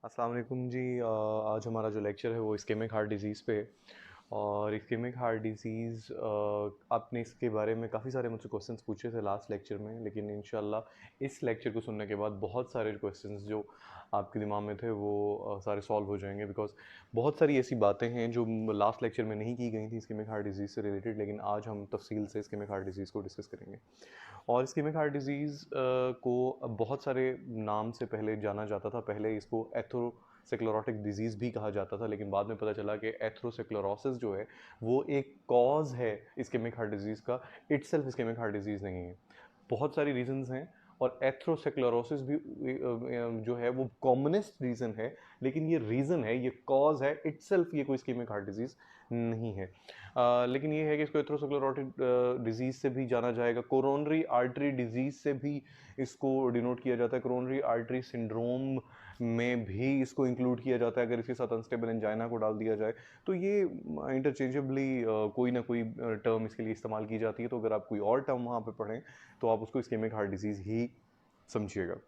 अस्सलाम वालेकुम जी। आज हमारा जो लेक्चर है वो इस्केमिक हार्ट डिज़ीज़ पे है। और इस्केमिक हार्ट डिज़ीज़ आपने इसके बारे में काफ़ी सारे मुझसे क्वेश्चंस पूछे थे लास्ट लेक्चर में, लेकिन इंशाल्लाह इस लेक्चर को सुनने के बाद बहुत सारे क्वेश्चंस जो आपके दिमाग में थे वो सारे सॉल्व हो जाएंगे। बिकॉज बहुत सारी ऐसी बातें हैं जो लास्ट लेक्चर में नहीं की गई थी इस्केमिक हार्ट डिज़ीज़ से रिलेटेड, लेकिन आज हम तफसील से इस्केमिक हार्ट डिज़ीज़ को डिस्कस करेंगे। और इस्केमिक हार्ट डिजीज़ को अब बहुत सारे नाम से पहले जाना जाता था। पहले इसको एथरोस्क्लेरोटिक डिजीज़ भी कहा जाता था, लेकिन बाद में पता चला कि एथरोस्क्लेरोसिस जो है वो एक कॉज है इस्केमिक हार्ट डिजीज़ का, इटसेल्फ इस्केमिक हार्ट डिजीज़ नहीं है। बहुत सारी रीजंस हैं और एथरोस्क्लेरोसिस भी जो है वो कॉमनेस्ट रीज़न है, लेकिन ये रीज़न है, ये कॉज है, इटसेल्फ ये कोई इस्केमिक हार्ट डिजीज़ नहीं है। लेकिन ये है कि इसको एथरोस्क्लेरोटिक डिजीज़ से भी जाना जाएगा, कोरोनरी आर्टरी डिजीज़ से भी इसको डिनोट किया जाता है, कोरोनरी आर्टरी सिंड्रोम में भी इसको इंक्लूड किया जाता है अगर इसके साथ अनस्टेबल एंजाइना को डाल दिया जाए। तो ये इंटरचेंजेबली कोई ना कोई टर्म इसके लिए इस्तेमाल की जाती है। तो अगर आप कोई और टर्म वहाँ पे पढ़ें तो आप उसको इस्केमिक हार्ट डिजीज़ ही समझिएगा।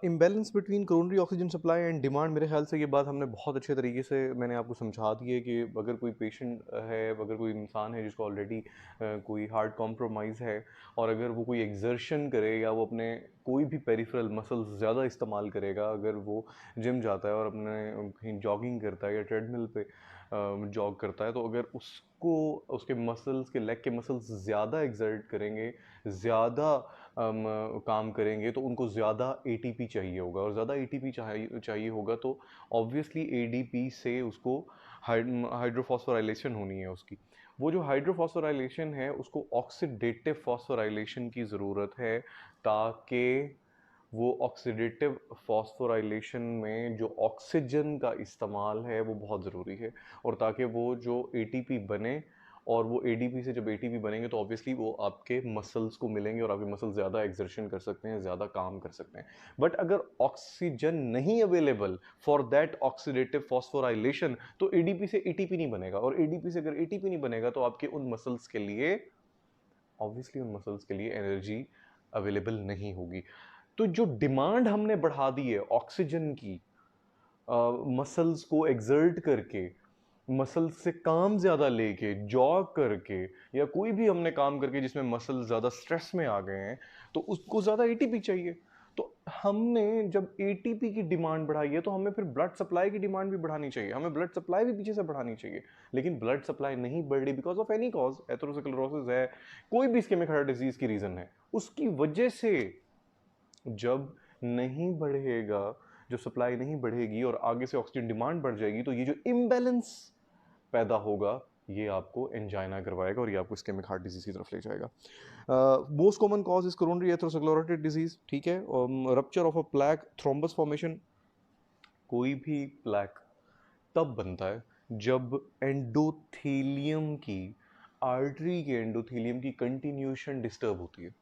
Imbalance between coronary oxygen supply and demand, मेरे ख्याल से ये बात हमने बहुत अच्छे तरीके से मैंने आपको समझा दी है कि अगर कोई पेशेंट है, अगर कोई इंसान है जिसको ऑलरेडी कोई हार्ट कॉम्प्रोमाइज़ है और अगर वो कोई एक्सर्शन करे या वो अपने कोई भी पेरिफेरल मसल्स ज़्यादा इस्तेमाल करेगा, अगर वो जिम जाता है और अपने कहीं जॉगिंग करता है या ट्रेडमिल पे जॉग करता है, तो अगर उसको उसके मसल्स के लेग के मसल्स ज़्यादा एक्सर्ट करेंगे, ज़्यादा काम करेंगे, तो उनको ज़्यादा एटीपी चाहिए होगा और ज़्यादा एटीपी चाहिए होगा तो ऑब्वियसली एडीपी से उसको हाइड्रोफॉस्फोराइलेशन होनी है उसकी। वो जो हाइड्रोफॉस्फोराइलेशन है उसको ऑक्सीडेटिव फॉस्फोराइलेशन की ज़रूरत है, ताकि वो ऑक्सीडेटिव फॉस्फोराइलेशन में जो ऑक्सीजन का इस्तेमाल है वो बहुत ज़रूरी है। और ताकि वो जो एटीपी बने और वो एडीपी से जब एटीपी बनेंगे तो ऑब्वियसली वो आपके मसल्स को मिलेंगे और आपके मसल्स ज़्यादा एक्सर्शन कर सकते हैं, ज़्यादा काम कर सकते हैं। बट अगर ऑक्सीजन नहीं available for that oxidative phosphorylation तो एडीपी से एटीपी नहीं बनेगा, और एडीपी से अगर एटीपी नहीं बनेगा तो आपके उन मसल्स के लिए ऑब्वियसली उन मसल्स के लिए एनर्जी अवेलेबल नहीं होगी। तो जो डिमांड हमने बढ़ा दी है ऑक्सीजन की, मसल्स को एक्सर्ट करके, मसल्स से काम ज़्यादा लेके, जॉग करके या कोई भी हमने काम करके जिसमें मसल ज़्यादा स्ट्रेस में आ गए हैं, तो उसको ज़्यादा एटीपी चाहिए। तो हमने जब एटीपी की डिमांड बढ़ाई है तो हमें फिर ब्लड सप्लाई की डिमांड भी बढ़ानी चाहिए, हमें ब्लड सप्लाई भी पीछे से बढ़ानी चाहिए। लेकिन ब्लड सप्लाई नहीं बढ़ रही because of any cause, atherosclerosis है, कोई भी इस्केमिक हार्ट डिजीज की रीजन है, उसकी वजह से जब नहीं बढ़ेगा, जब सप्लाई नहीं बढ़ेगी और आगे से ऑक्सीजन डिमांड बढ़ जाएगी, तो ये जो इम्बैलेंस पैदा होगा ये आपको एंजाइना करवाएगा और ये आपको इस्केमिक हार्ट डिजीज की तरफ ले जाएगा। Most common cause is coronary atherosclerotic disease, ठीक है। Rupture of a plaque, thrombus formation. कोई भी प्लैक तब बनता है जब एंडोथेलियम की, आर्टरी के एंडोथेलियम की कंटिन्यूशन डिस्टर्ब होती है,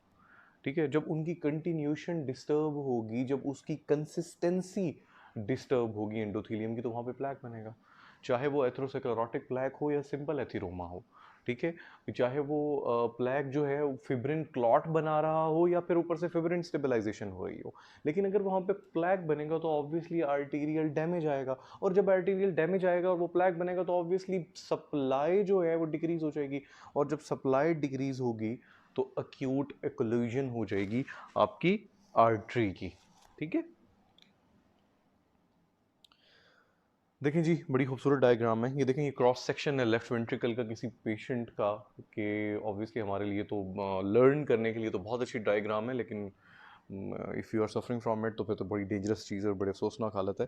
ठीक है। जब उनकी कंटिन्यूशन डिस्टर्ब होगी, जब उसकी कंसिस्टेंसी डिस्टर्ब होगी एंडोथेलियम की, तो वहाँ पे प्लैक बनेगा। चाहे वो एथेरोस्क्लेरोटिक प्लैक हो या सिंपल एथीरोमा हो, ठीक है। चाहे वो प्लैक जो है फिब्रिन क्लॉट बना रहा हो या फिर ऊपर से फिब्रिन स्टेबलाइजेशन हो रही हो, लेकिन अगर वहाँ पे प्लैक बनेगा तो ऑब्वियसली आर्टीरियल डैमेज आएगा, और जब आर्टीरियल डैमेज आएगा और वो प्लैक बनेगा तो ऑब्वियसली सप्लाई जो है वो डिक्रीज हो जाएगी, और जब सप्लाई डिक्रीज होगी तो अक्यूट एक्लूजन हो जाएगी आपकी आर्टरी की, ठीक है। देखें जी, बड़ी खूबसूरत डायग्राम है ये, देखें ये क्रॉस सेक्शन है लेफ्ट वेंट्रिकल का किसी पेशेंट का, कि ऑब्वियसली हमारे लिए तो लर्न करने के लिए तो बहुत अच्छी डायग्राम है, लेकिन if you are suffering from it तो फिर तो बड़ी डेंजरस चीज़ है और बड़े अफसोसनाक हालत है।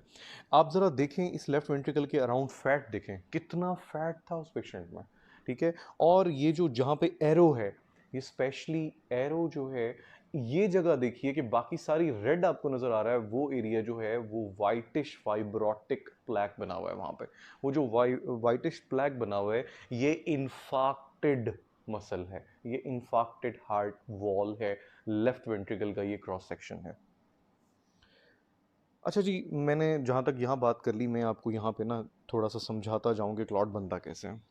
आप ज़रा देखें इस लेफ्ट वेंट्रिकल के अराउंड फैट, देखें कितना फैट था उस पेशेंट में, ठीक है। और ये जो जहाँ पे एरो है, ये स्पेशली एरो जो है, ये जगह देखिए कि बाकी सारी रेड आपको नजर आ रहा है, वो एरिया जो है वो वाइटिश फाइब्रोटिक प्लैक बना हुआ है वहां पे। वो जो वाइटिश प्लैक बना हुआ है ये इन्फाक्टेड मसल है, ये इन्फाक्टेड हार्ट वॉल है, लेफ्ट वेंट्रिकल का ये क्रॉस सेक्शन है। अच्छा जी, मैंने जहाँ तक यहाँ बात कर ली, मैं आपको यहाँ पे ना थोड़ा सा समझाता जाऊँ कि क्लॉट बनता कैसे है।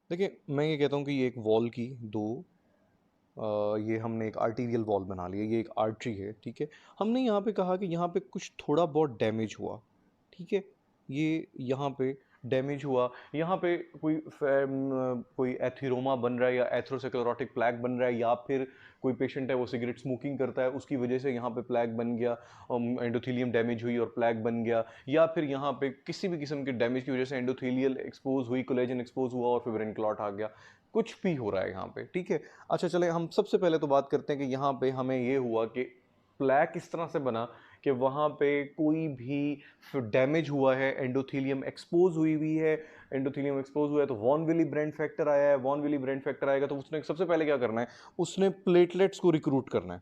देखिए, मैं ये कहता हूँ कि ये एक वॉल की दो ये हमने एक आर्टीरियल वॉल बना लिया, ये एक आर्टरी है, ठीक है। हमने यहाँ पे कहा कि यहाँ पे कुछ थोड़ा बहुत डैमेज हुआ, ठीक है। ये यहाँ पे डैमेज हुआ, यहाँ पे कोई एथिरोमा बन रहा है या एथ्रोस्क्लेरोटिक प्लैक बन रहा है, या फिर कोई पेशेंट है वो सिगरेट स्मोकिंग करता है, उसकी वजह से यहाँ पे प्लैक बन गया, एंडोथेलियम डैमेज हुई और प्लैक बन गया, या फिर यहाँ पे किसी भी किस्म के डैमेज की वजह से एंडोथेलियल एक्सपोज हुई, कोलेजन एक्सपोज हुआ और फिब्रिन क्लॉट आ गया, कुछ भी हो रहा है यहाँ पे, ठीक है। अच्छा चले हम सबसे पहले तो बात करते हैं कि यहाँ पे हमें ये हुआ कि प्लैक इस तरह से बना कि वहाँ पे कोई भी डैमेज हुआ है, एंडोथेलियम एक्सपोज हुई है, एंडोथेलियम एक्सपोज हुआ है तो वॉन विली ब्रेंड फैक्टर आया है, वॉन विली ब्रेंड फैक्टर आएगा तो उसने सबसे पहले क्या करना है, उसने प्लेटलेट्स को रिक्रूट करना है,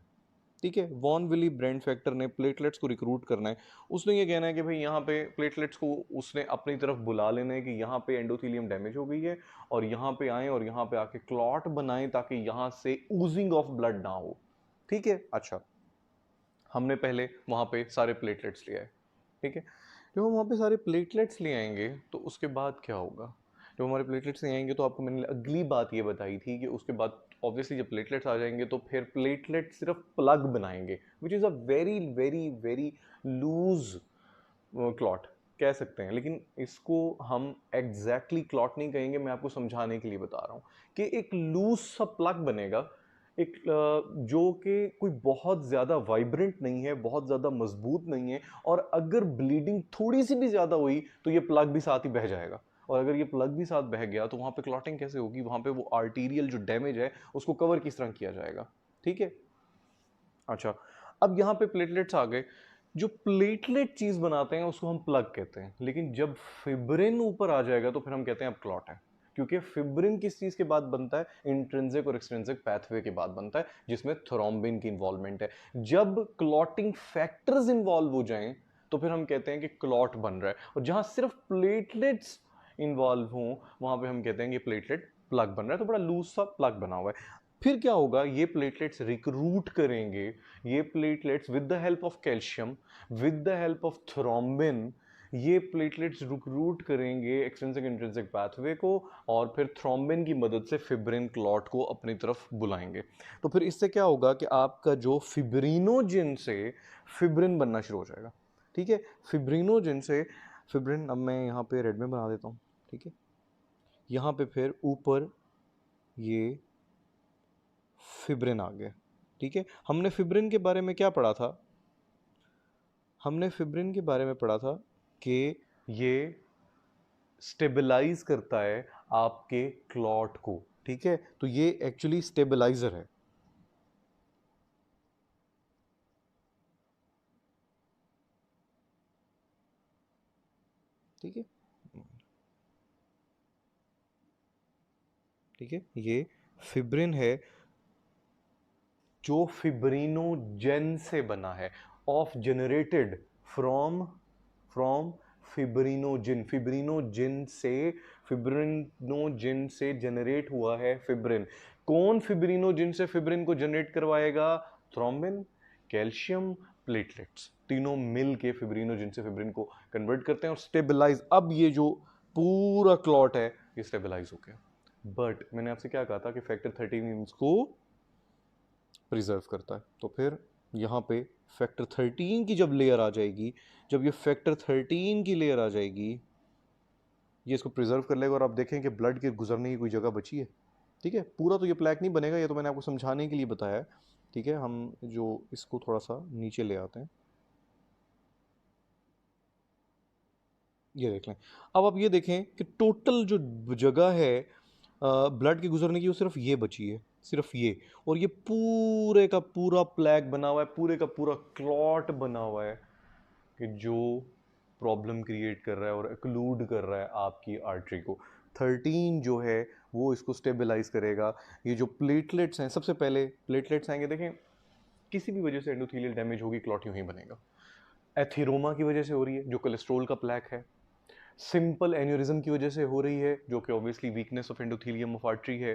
ठीक है। वॉन विली ब्रेंड फैक्टर ने प्लेटलेट्स को रिक्रूट करना है, उसने ये कहना है कि भाई यहाँ पे प्लेटलेट्स को उसने अपनी तरफ बुला लेना है कि यहाँ पे एंडोथेलियम डैमेज हो गई है और यहाँ पे आए और यहाँ पे आके क्लॉट बनाएं ताकि यहाँ से ऊजिंग ऑफ ब्लड ना हो, ठीक है। अच्छा, हमने पहले वहाँ पे सारे प्लेटलेट्स ले आए, ठीक है। जब हम वहाँ पे सारे प्लेटलेट्स ले आएंगे तो उसके बाद क्या होगा, जब हमारे प्लेटलेट्स ले आएंगे तो आपको मैंने अगली बात ये बताई थी कि उसके बाद ऑब्वियसली जब प्लेटलेट्स आ जाएंगे तो फिर प्लेटलेट सिर्फ प्लग बनाएंगे, which is a very very very loose clot कह सकते हैं, लेकिन इसको हम एग्जैक्टली क्लॉट नहीं कहेंगे, मैं आपको समझाने के लिए बता रहा हूँ कि एक लूज सा प्लग बनेगा, एक जो कि कोई बहुत ज़्यादा वाइब्रेंट नहीं है, बहुत ज़्यादा मजबूत नहीं है, और अगर ब्लीडिंग थोड़ी सी भी ज़्यादा हुई तो ये प्लग भी साथ ही बह जाएगा, और अगर ये प्लग भी साथ बह गया तो वहाँ पे क्लॉटिंग कैसे होगी, वहाँ पे वो आर्टीरियल जो डैमेज है उसको कवर किस तरह किया जाएगा, ठीक है। अच्छा, अब यहाँ पे प्लेटलेट्स आ गए, जो प्लेटलेट चीज बनाते हैं उसको हम प्लग कहते हैं, लेकिन जब फिब्रिन ऊपर आ जाएगा तो फिर हम कहते हैं अब क्लॉट है, क्योंकि फिब्रिन किस चीज के बाद बनता है, इंट्रिंसिक और एक्सट्रिंसिक पैथवे के बाद बनता है जिसमें थ्रोम्बिन की इन्वॉल्वमेंट है। जब क्लॉटिंग फैक्टर्स इन्वॉल्व हो जाएं तो फिर हम कहते हैं कि क्लॉट बन रहा है, और जहां सिर्फ प्लेटलेट्स इन्वॉल्व हों वहां पे हम कहते हैं कि प्लेटलेट प्लग बन रहा है, तो बड़ा लूज सा प्लग बना हुआ है। फिर क्या होगा, ये प्लेटलेट्स रिक्रूट करेंगे, ये platelets with the help of calcium, with the help of thrombin, ये प्लेटलेट्स रिक्रूट करेंगे एक्सट्रिंसिक इंट्रिंसिक पाथवे को, और फिर थ्रोम्बिन की मदद से फिब्रिन क्लॉट को अपनी तरफ बुलाएंगे। तो फिर इससे क्या होगा कि आपका जो फिब्रिनोजिन से फिब्रिन बनना शुरू हो जाएगा, ठीक है। फिब्रिनोजिन से फिब्रिन, अब मैं यहाँ पे रेड में बना देता हूँ, ठीक है। यहाँ पे फिर ऊपर ये फिब्रिन आ गया, ठीक है। हमने फिब्रिन के बारे में क्या पढ़ा था, हमने फिब्रिन के बारे में पढ़ा था कि ये स्टेबलाइज करता है आपके क्लॉट को, ठीक है। तो ये एक्चुअली स्टेबलाइजर है, ठीक है, ठीक है। ये फिब्रिन है जो फिब्रिनोजेन से बना है, of generated from from fibrinogen, fibrinogen से, फिब्रिनोजिन से जनरेट हुआ है फिब्रिन। कौन फिब्रिनोजिन से फिब्रिन को जनरेट करवाएगा, थ्रोम्बिन, कैल्शियम, प्लेटलेट्स, तीनों मिल के फिब्रिनोजिन से फिब्रिन को कन्वर्ट करते हैं और स्टेबलाइज, अब ये जो पूरा क्लॉट है ये स्टेबलाइज हो गया। बट मैंने आपसे क्या कहा था कि फैक्टर 13 इसको प्रिजर्व करता है, तो फिर यहाँ पे फैक्टर 13 की जब लेयर आ जाएगी, जब ये फैक्टर 13 की लेयर आ जाएगी, ये इसको प्रिजर्व कर लेगा और आप देखें कि ब्लड के गुजरने की कोई जगह बची है, ठीक है। पूरा तो ये प्लैक नहीं बनेगा, ये तो मैंने आपको समझाने के लिए बताया है, ठीक है। हम जो इसको थोड़ा सा नीचे ले आते हैं, ये देख लें। अब आप ये देखें कि टोटल जो जगह है ब्लड के गुजरने की वो सिर्फ ये बची है, सिर्फ ये, और ये पूरे का पूरा प्लैक बना हुआ है, पूरे का पूरा क्लॉट बना हुआ है कि जो प्रॉब्लम क्रिएट कर रहा है और एक्लूड कर रहा है आपकी आर्टरी को। 13 जो है वो इसको स्टेबलाइज करेगा। ये जो प्लेटलेट्स हैं, सबसे पहले प्लेटलेट्स आएंगे, देखें किसी भी वजह से एंडोथेलियल डैमेज होगी, क्लॉट यूं ही बनेगा। एथिरोमा की वजह से हो रही है जो कोलेस्ट्रॉल का प्लैक है, सिंपल एन्यूरिज्म की वजह से हो रही है जो कि obviously weakness of endothelium of artery है,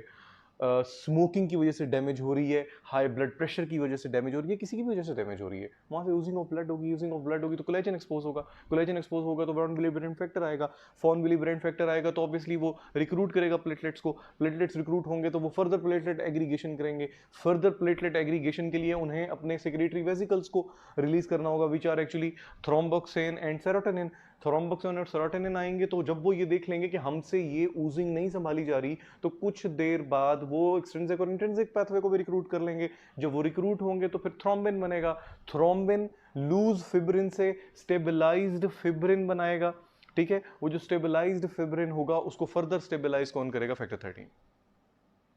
स्मोकिंग की वजह से डैमेज हो रही है, हाई ब्लड प्रेशर की वजह से डैमेज हो रही है, किसी की भी वजह से डैमेज हो रही है, वहाँ से यूजिंग ऑफ ब्लड होगी, यूजिंग ऑफ ब्लड होगी तो कोलेजन एक्सपोज होगा, कोलेजन एक्सपोज होगा तो फॉन बिली ब्रेन फैक्टर आएगा, फॉन बिली ब्रेन फैक्टर आएगा तो ऑब्वियसली वो रिक्रूट करेगा प्लेटलेट्स को, प्लेटलेट्स रिक्रूट होंगे तो वो फर्दर प्लेटलेट एग्रीगेशन करेंगे, फर्दर प्लेटलेट एग्रीगेशन के लिए उन्हें अपने सेक्रेटरी वेसिकल्स को रिलीज करना होगा which are actually thromboxane and serotonin. Thromboxane और सेरोटोनिन आएंगे तो जब वो ये देख लेंगे कि हमसे ये ऊजिंग नहीं संभाली जा रही तो कुछ देर बाद वो एक्सट्रिंसिक और इंट्रिंसिक पाथवे को भी रिक्रूट कर लेंगे। जब वो रिक्रूट होंगे तो फिर थ्रोम्बिन बनेगा, थ्रोम्बिन लूज फिब्रिन से स्टेबलाइज्ड फिब्रिन बनाएगा, ठीक है। वो जो स्टेबलाइज्ड फिब्रिन होगा उसको फर्दर स्टेबलाइज कौन करेगा? फैक्टर 13,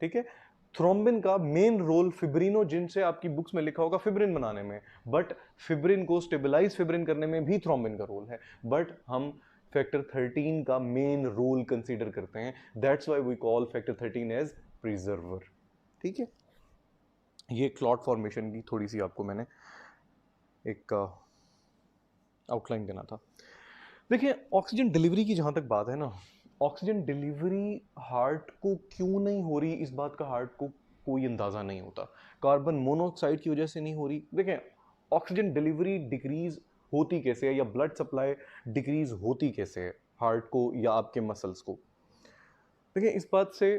ठीक है। थ्रोम्बिन का मेन रोल फिब्रिनोजिन से आपकी बुक्स में लिखा होगा फिब्रिन बनाने में, बट फिब्रिन को स्टेबलाइज फिब्रिन करने में भी थ्रोम्बिन का रोल है, बट हम फैक्टर 13 का मेन रोल कंसीडर करते हैं, that's why we call factor 13 as preserver, ठीक है। ये क्लॉट फॉर्मेशन की थोड़ी सी आपको मैंने एक आउटलाइन देना था। देखिए ऑक्सीजन डिलीवरी की जहां तक बात है ना, ऑक्सीजन डिलीवरी हार्ट को क्यों नहीं हो रही इस बात का हार्ट को कोई अंदाजा नहीं होता। कार्बन मोनोऑक्साइड की वजह से नहीं हो रही। देखें ऑक्सीजन डिलीवरी डिक्रीज होती कैसे है या ब्लड सप्लाई डिक्रीज होती कैसे है हार्ट को या आपके मसल्स को। देखिए इस बात से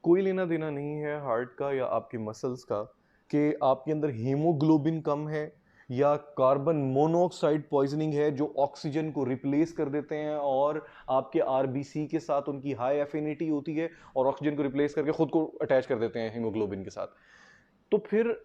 कोई लेना देना नहीं है हार्ट का या आपके मसल्स का कि आपके अंदर हीमोग्लोबिन कम है या कार्बन मोनोऑक्साइड पॉइजनिंग है जो ऑक्सीजन को रिप्लेस कर देते हैं और आपके आरबीसी के साथ उनकी हाई एफिनिटी होती है और ऑक्सीजन को रिप्लेस करके खुद को अटैच कर देते हैं हीमोग्लोबिन के साथ। तो फिर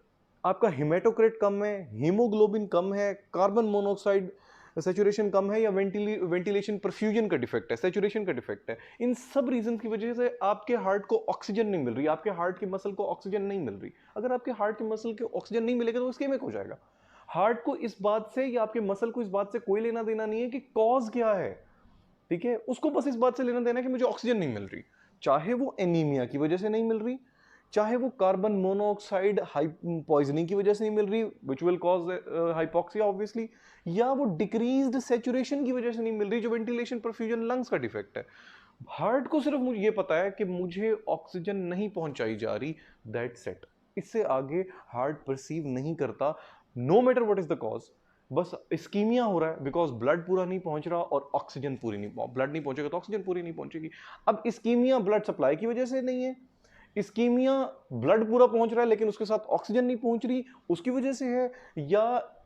आपका हिमेटोक्रेट कम है, हीमोग्लोबिन कम है, कार्बन मोनोऑक्साइड सैचुरेशन कम है या वेंटिलेशन परफ्यूजन का डिफेक्ट है, सैचुरेशन का डिफेक्ट है, इन सब रीजन की वजह से आपके हार्ट को ऑक्सीजन नहीं मिल रही, आपके हार्ट की मसल को ऑक्सीजन नहीं मिल रही। अगर आपके हार्ट की मसल को ऑक्सीजन नहीं मिलेगा तो वो इस्केमिक हो जाएगा। हार्ट को इस बात से या आपके मसल को इस बात से कोई लेना देना नहीं है कि कॉज क्या है, ठीक है। उसको बस इस बात से लेना देना है कि मुझे ऑक्सीजन नहीं मिल रही, चाहे वो एनीमिया की वजह से नहीं मिल रही, चाहे वो कार्बन मोनोऑक्साइड पॉइजनिंग की वजह से नहीं मिल रही which will cause hypoxia obviously, या वो डिक्रीज्ड सैचुरेशन की वजह से नहीं मिल रही जो वेंटिलेशन परफ्यूजन लंग्स का डिफेक्ट है। हार्ट को सिर्फ मुझे ये पता है कि मुझे ऑक्सीजन नहीं पहुंचाई जा रही, दैट्स इट। इससे आगे हार्ट परसीव नहीं करता no matter what is the cause. बस इस्कीमिया हो रहा है बिकॉज ब्लड पूरा नहीं पहुंच रहा और ऑक्सीजन पूरी नहीं, ब्लड नहीं पहुंचेगा तो ऑक्सीजन पूरी नहीं पहुंचेगी। अब इस्कीमिया ब्लड सप्लाई की वजह से नहीं है, इस्कीमिया ब्लड पूरा पहुंच रहा है लेकिन उसके साथ ऑक्सीजन नहीं पहुंच रही उसकी वजह से है, या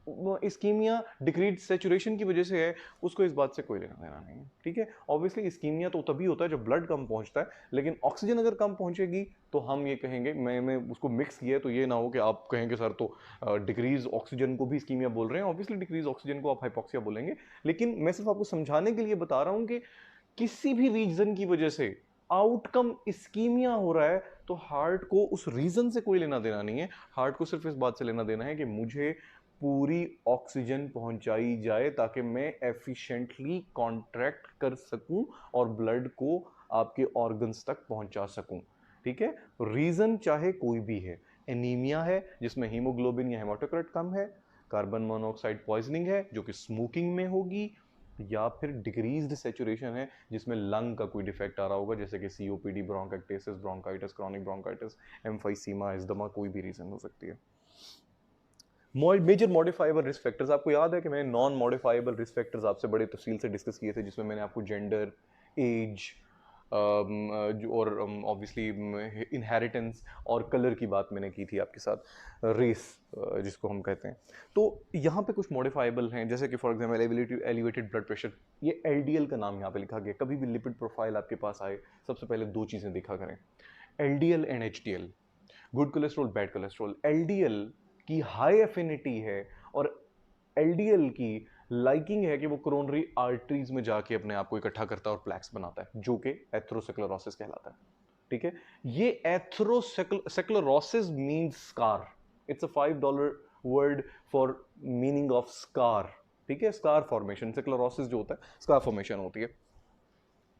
इस्कीमिया डिक्रीज सैचुरेशन की वजह से है, उसको इस बात से कोई लेना देना नहीं है, ठीक है। ऑब्वियसली इस्कीमिया तो तभी होता है जब ब्लड कम पहुंचता है, लेकिन ऑक्सीजन अगर कम पहुंचेगी तो हम ये कहेंगे, मैं उसको मिक्स किया तो ये ना हो कि आप कहेंगे सर तो डिक्रीज ऑक्सीजन को भी इस्कीमिया बोल रहे हैं। ऑब्वियसली डिक्रीज ऑक्सीजन को आप हाइपोक्सिया बोलेंगे, लेकिन मैं सिर्फ आपको समझाने के लिए बता रहा हूं कि किसी भी रीजन की वजह से आउटकम इस्कीमिया हो रहा है तो हार्ट को उस रीजन से कोई लेना देना नहीं है। हार्ट को सिर्फ इस बात से लेना देना है कि मुझे पूरी ऑक्सीजन पहुंचाई जाए ताकि मैं एफिशिएंटली कॉन्ट्रैक्ट कर सकूं और ब्लड को आपके ऑर्गन्स तक पहुंचा सकूं, ठीक है। रीजन चाहे कोई भी है, एनीमिया है जिसमें हीमोग्लोबिन या हेमाटोक्रिट कम है, कार्बन मोनोऑक्साइड पॉइजनिंग है जो कि स्मोकिंग में होगी, या फिर डिक्रीज्ड सैचुरेशन है जिसमें लंग का कोई डिफेक्ट आ रहा होगा जैसे कि COPD, bronchitis, bronchitis, chronic bronchitis, emphysema, asthma, कोई भी रीजन हो सकती है। मेजर मॉडिफाइबल रिस्क फैक्टर्स, आपको याद है कि मैंने नॉन मॉडिफाइबल रिस्क फैक्टर्स आपसे बड़े तफसील से डिस्कस किए थे जिसमें मैंने आपको जेंडर, एज और ऑब्वियसली इनहेरिटेंस और कलर की बात मैंने की थी आपके साथ, रेस जिसको हम कहते हैं। तो यहाँ पे कुछ मॉडिफाइबल हैं जैसे कि for example elevated blood pressure, ये एलडीएल का नाम यहाँ पे लिखा गया। कभी भी लिपिड प्रोफाइल आपके पास आए सबसे पहले दो चीज़ें देखा करें, LDL and HDL, good cholesterol bad cholesterol. LDL की हाई एफिनिटी है और एलडीएल की लाइकिंग है कि वो कोरोनरी आर्टरीज में जाके अपने आप को इकट्ठा करता है और प्लैक्स बनाता है जो कि एथेरोस्क्लेरोसिस कहलाता है, ठीक है। ये atherosclerosis means scar, it's a $5 word for meaning of scar, ठीक है। स्कार फॉर्मेशन, स्क्लेरोसिस जो होता है स्कार फॉर्मेशन होती है।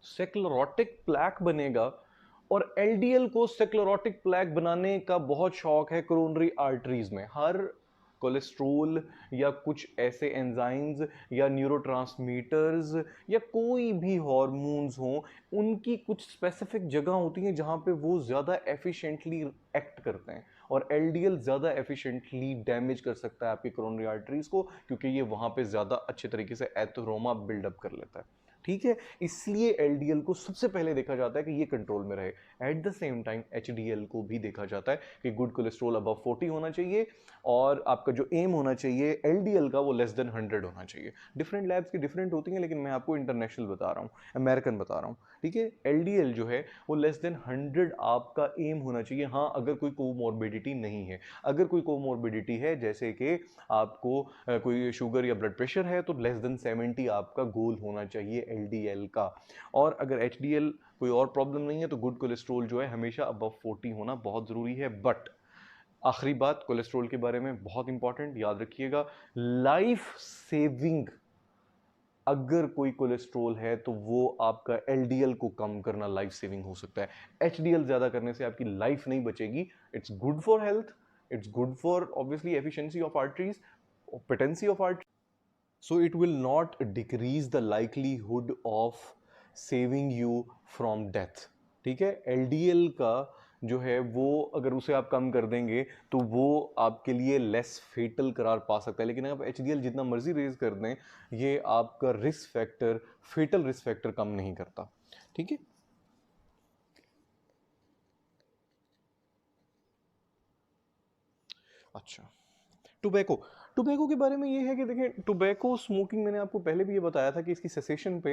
स्क्लेरोटिक प्लैक बनेगा और एलडीएल को स्क्लेरोटिक प्लैक बनाने का बहुत शौक है कोरोनरी आर्टरीज में। हर कोलेस्ट्रोल या कुछ ऐसे एंजाइम्स या न्यूरोट्रांसमीटर्स या कोई भी हार्मोन्स हों, उनकी कुछ स्पेसिफिक जगह होती हैं जहाँ पे वो ज़्यादा एफिशिएंटली एक्ट करते हैं, और एलडीएल ज़्यादा एफिशिएंटली डैमेज कर सकता है आपकी कोरोनरी आर्टरीज को, क्योंकि ये वहाँ पे ज़्यादा अच्छे तरीके से एथेरोमा बिल्डअप कर लेता है। ठीक है, इसलिए एलडीएल को सबसे पहले देखा जाता है कि ये कंट्रोल में रहे। At the same time HDL को भी देखा जाता है कि गुड कोलेस्ट्रॉल अबव 40 होना चाहिए, और आपका जो एम होना चाहिए एलडीएल का वो लेस देन 100 होना चाहिए। डिफरेंट लैब्स की डिफरेंट होती हैं, लेकिन मैं आपको इंटरनेशनल बता रहा हूँ, अमेरिकन बता रहा हूँ। ठीक है, एलडीएल जो है वो लेस देन 100 आपका एम होना चाहिए। हाँ, अगर कोई कोमोर्बिडिटी नहीं है, अगर कोई कोमोर्बिडिटी है जैसे कि आपको कोई शुगर या ब्लड प्रेशर है, तो लेस देन 70 आपका गोल होना चाहिए एलडीएल का। और अगर एचडीएल कोई और प्रॉब्लम नहीं है, तो गुड कोलेस्ट्रॉल जो है हमेशा अबव 40 होना बहुत जरूरी है। बट आखिरी बात कोलेस्ट्रॉल के बारे में बहुत इंपॉर्टेंट याद रखिएगा, लाइफ सेविंग अगर कोई कोलेस्ट्रॉल है तो वो आपका एलडीएल को कम करना लाइफ सेविंग हो सकता है। एचडीएल ज्यादा करने से आपकी लाइफ नहीं बचेगी। It's good for health, it's good for obviously efficiency of arteries, patency of artery, so it will not decrease the likelihood of saving you from death। ठीक है, एलडीएल का जो है वो अगर उसे आप कम कर देंगे तो वो आपके लिए लेस फेटल करार पा सकता है, लेकिन अगर आप एचडीएल जितना मर्जी रेज कर दें, ये आपका risk factor, fatal risk factor कम नहीं करता। ठीक है, अच्छा, टोबैको, टोबैको के बारे में ये है कि देखें, टोबैको स्मोकिंग मैंने आपको पहले भी ये बताया था कि इसकी सेसेशन पे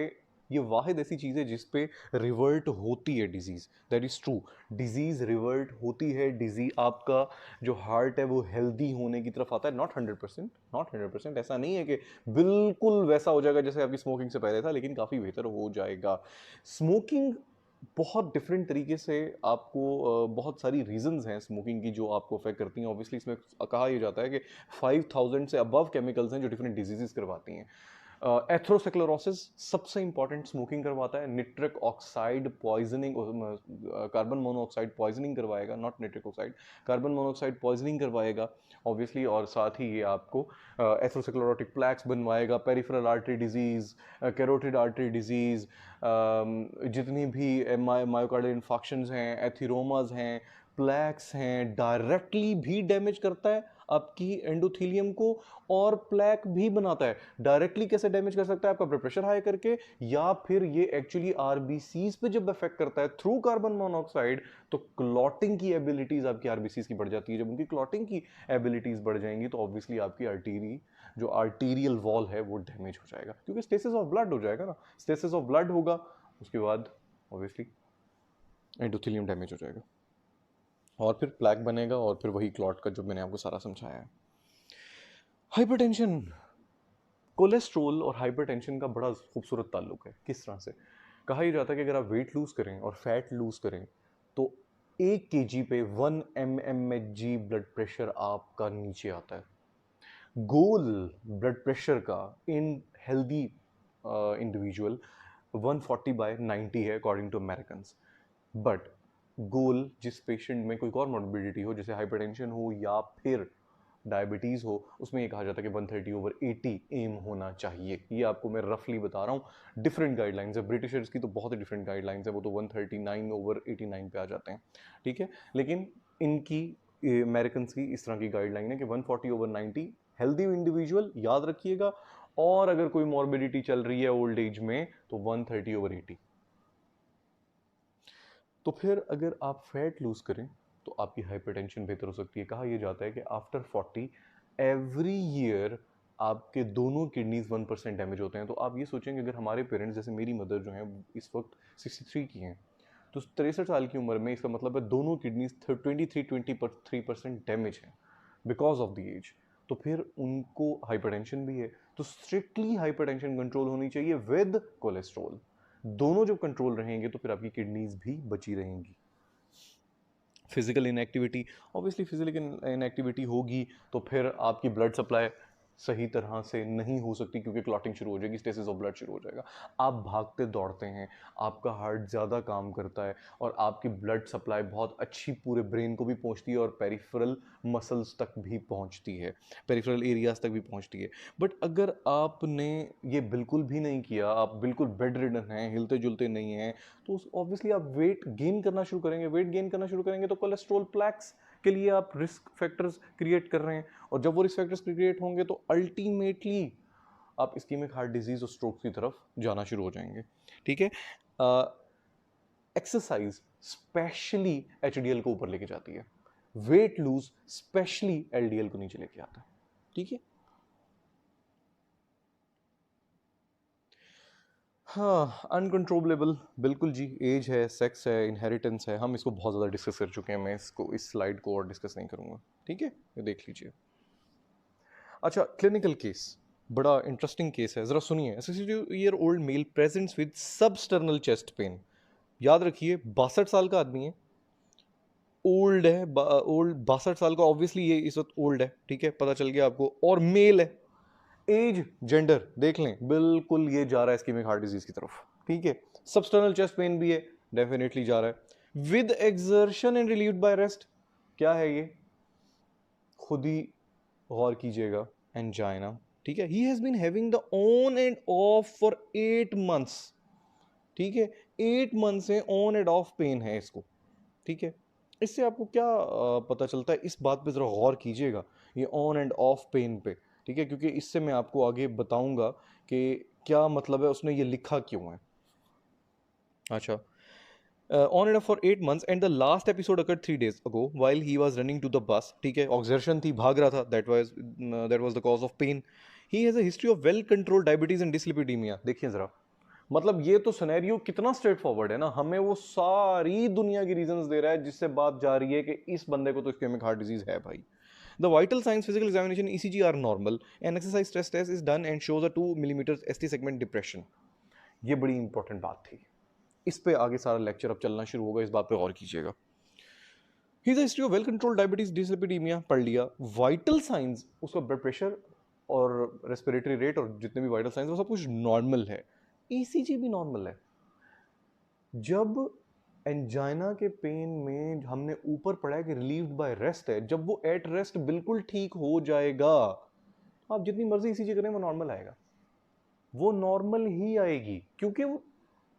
ये वाहिद ऐसी चीज़ है जिस पे रिवर्ट होती है disease. That is true, disease revert होती है। डिजीज आपका जो हार्ट है वो हेल्दी होने की तरफ आता है। नॉट 100%, नॉट 100%, ऐसा नहीं है कि बिल्कुल वैसा हो जाएगा जैसे आपकी स्मोकिंग से पहले था, लेकिन काफ़ी बेहतर हो जाएगा। स्मोकिंग बहुत डिफरेंट तरीके से आपको बहुत सारी रीजंस हैं स्मोकिंग की जो आपको अफेक्ट करती हैं। ऑब्वियसली इसमें कहा यह जाता है कि 5000 से अबव केमिकल्स हैं जो डिफरेंट डिजीजेस करवाती हैं। एथेरोस्क्लेरोसिस सबसे इंपॉर्टेंट स्मोकिंग करवाता है। Nitric oxide poisoning, carbon monoxide poisoning करवाएगा, not nitric oxide, carbon monoxide poisoning करवाएगा ऑब्वियसली। और साथ ही ये आपको एथेरोस्क्लेरोटिक प्लैक्स बनवाएगा, peripheral artery disease, carotid artery disease, जितनी भी मायोकार्डियल इन्फेक्शंस हैं, एथिरोमास हैं, प्लैक्स हैं, डायरेक्टली भी डैमेज करता है आपकी एंडोथेलियम को, और प्लैक भी बनाता है। डायरेक्टली कैसे डैमेज कर सकता है? आपका ब्लड प्रेशर हाई करके, या फिर ये एक्चुअली आरबीसीज पे जब इफेक्ट करता है थ्रू कार्बन मोनोऑक्साइड, तो क्लॉटिंग की एबिलिटीज आपकी आरबीसीज की बढ़ जाती है। जब उनकी क्लॉटिंग की एबिलिटीज बढ़ जाएंगी तो ऑब्वियसली आपकी आर्टरी, जो आर्टीरियल वॉल है वो डैमेज हो जाएगा, क्योंकि स्टेसिस ऑफ ब्लड हो जाएगा ना। स्टेसिस ऑफ ब्लड होगा, उसके बाद ऑब्वियसली एंडोथेलियम डैमेज हो जाएगा, और फिर प्लैक बनेगा, और फिर वही क्लॉट का जो मैंने आपको सारा समझाया है। हाइपरटेंशन, कोलेस्ट्रोल और हाइपरटेंशन का बड़ा खूबसूरत ताल्लुक है। किस तरह से? कहा यह जाता है कि अगर आप वेट लूज करें और फैट लूज करें तो 1 kg पे 1 mmHg ब्लड प्रेशर आपका नीचे आता है। गोल ब्लड प्रेशर का इन हेल्दी इंडिविजुअल 140/90 है according to American. But goal जिस पेशेंट में कोई और मॉर्बिडिटी हो, जैसे हाइपरटेंशन हो या फिर डायबिटीज़ हो, उसमें ये कहा जाता है कि 130/80 एम होना चाहिए। ये आपको मैं रफली बता रहा हूँ। डिफरेंट गाइडलाइंस है, ब्रिटिशर्स की तो बहुत ही डिफरेंट गाइडलाइंस है, वो तो 139/89 पे आ जाते हैं। ठीक है, लेकिन इनकी अमेरिकन की इस तरह की गाइडलाइन है कि 140/90 हेल्दी इंडिविजुअल, याद रखिएगा। और अगर कोई मॉर्बिडिटी चल रही है ओल्ड एज में तो 130/80। तो फिर अगर आप फैट लूज करें तो आपकी हाइपरटेंशन बेहतर हो सकती है। कहा यह जाता है कि आफ्टर 40 एवरी ईयर आपके दोनों किडनीज 1% डैमेज होते हैं। तो आप ये सोचेंगे, अगर हमारे पेरेंट्स, जैसे मेरी मदर जो हैं इस वक्त 63 की हैं, तो 63 साल की उम्र में, इसका मतलब है दोनों किडनीज 23% डैमेज है बिकॉज ऑफ द एज। तो फिर उनको हाइपरटेंशन भी है। तो स्ट्रिक्टली हाइपरटेंशन कंट्रोल होनी चाहिए विद कोलेस्ट्रॉल। दोनों जब कंट्रोल रहेंगे तो फिर आपकी किडनीज भी बची रहेंगी। Physical inactivity, obviously physical inactivity होगी तो फिर आपकी ब्लड सप्लाई सही तरह से नहीं हो सकती क्योंकि क्लॉटिंग शुरू हो जाएगी, स्टेसिस ऑफ ब्लड शुरू हो जाएगा। आप भागते दौड़ते हैं, आपका हार्ट ज़्यादा काम करता है और आपकी ब्लड सप्लाई बहुत अच्छी पूरे ब्रेन को भी पहुंचती है और पेरिफेरल मसल्स तक भी पहुंचती है, पेरिफेरल एरियाज तक भी पहुंचती है। बट अगर आपने ये बिल्कुल भी नहीं किया, आप बिल्कुल बेड रिडन हैं, हिलते जुलते नहीं हैं, तो ऑब्वियसली आप वेट गेन करना शुरू करेंगे। वेट गेन करना शुरू करेंगे तो कोलेस्ट्रॉल प्लैक्स के लिए आप रिस्क फैक्टर्स क्रिएट कर रहे हैं, और जब वो रिस्क फैक्टर्स क्रिएट होंगे तो अल्टीमेटली आप इस्कीमिक हार्ट डिजीज और स्ट्रोक की तरफ जाना शुरू हो जाएंगे। ठीक है, एक्सरसाइज स्पेशली एचडीएल को ऊपर लेके जाती है, वेट लूज स्पेशली एलडीएल को नीचे लेके आता है। ठीक है, हाँ, अनकंट्रोलेबल बिल्कुल जी, एज है, सेक्स है, इनहेरिटेंस है, हम इसको बहुत ज़्यादा डिस्कस कर चुके हैं, मैं इसको इस स्लाइड को और डिस्कस नहीं करूँगा। ठीक है, ये देख लीजिए। अच्छा, क्लिनिकल केस बड़ा इंटरेस्टिंग केस है, ज़रा सुनिए। 62-year-old male presents with substernal chest pain. याद रखिए 62 साल का आदमी है, ओल्ड है, ओल्ड 62 साल का, ऑब्वियसली ये इस वक्त ओल्ड है। ठीक है, पता चल गया आपको, और मेल है। एज जेंडर देख लें, बिल्कुल ये जा रहा है इस्कीमिक हार्ट डिजीज की तरफ। ठीक है, सबस्टर्नल चेस्ट पेन भी है, डेफिनेटली जा रहा है। With exertion and relieved by rest, क्या है ये, खुद ही गौर कीजिएगा, एंजाइना। ठीक है, he has been having the on and off for 8 months। ठीक है, 8 months से ऑन एंड ऑफ पेन है इसको। ठीक है, इससे आपको क्या पता चलता है, इस बात पे जरा गौर कीजिएगा, ये ऑन एंड ऑफ पेन पे। ठीक है, क्योंकि इससे मैं आपको आगे बताऊंगा कि क्या मतलब है, उसने ये लिखा क्यों है। अच्छा, on and off for 8 months and the last episode occurred 3 days ago while he was running to the bus। ठीक है, ऑक्सर्शन थी, भाग रहा था, that was the cause of pain। he has a history of well controlled diabetes and dyslipidemia। देखिए जरा, मतलब ये तो सिनेरियो कितना स्ट्रेट फॉरवर्ड है ना, हमें वो सारी दुनिया की रीजंस दे रहा है जिससे बात जा रही है कि इस बंदे को तो इस्केमिक हार्ट डिजीज है भाई। The vital signs physical examination ECG are normal, an exercise stress test is done and shows a 2 millimeters ST segment depression। ये बड़ी इंपॉर्टेंट बात थी, इस पे आगे सारा लेक्चर अब चलना शुरू होगा, इस बात पे गौर कीजिएगा। He is a history of well controlled diabetes dyslipidaemia, पढ़ लिया। वाइटल साइंस, उसका ब्लड प्रेशर और रेस्पिरेटरी रेट और जितने भी वाइटल साइंस वो सब कुछ नॉर्मल है, ईसीजी भी नॉर्मल है। जब एंजाइना के पेन में हमने ऊपर पढ़ा है कि रिलीव्ड बाय रेस्ट है, जब वो एट रेस्ट बिल्कुल ठीक हो जाएगा, आप जितनी मर्जी ईसीजी करें वो नॉर्मल आएगा, वो नॉर्मल ही आएगी, क्योंकि वो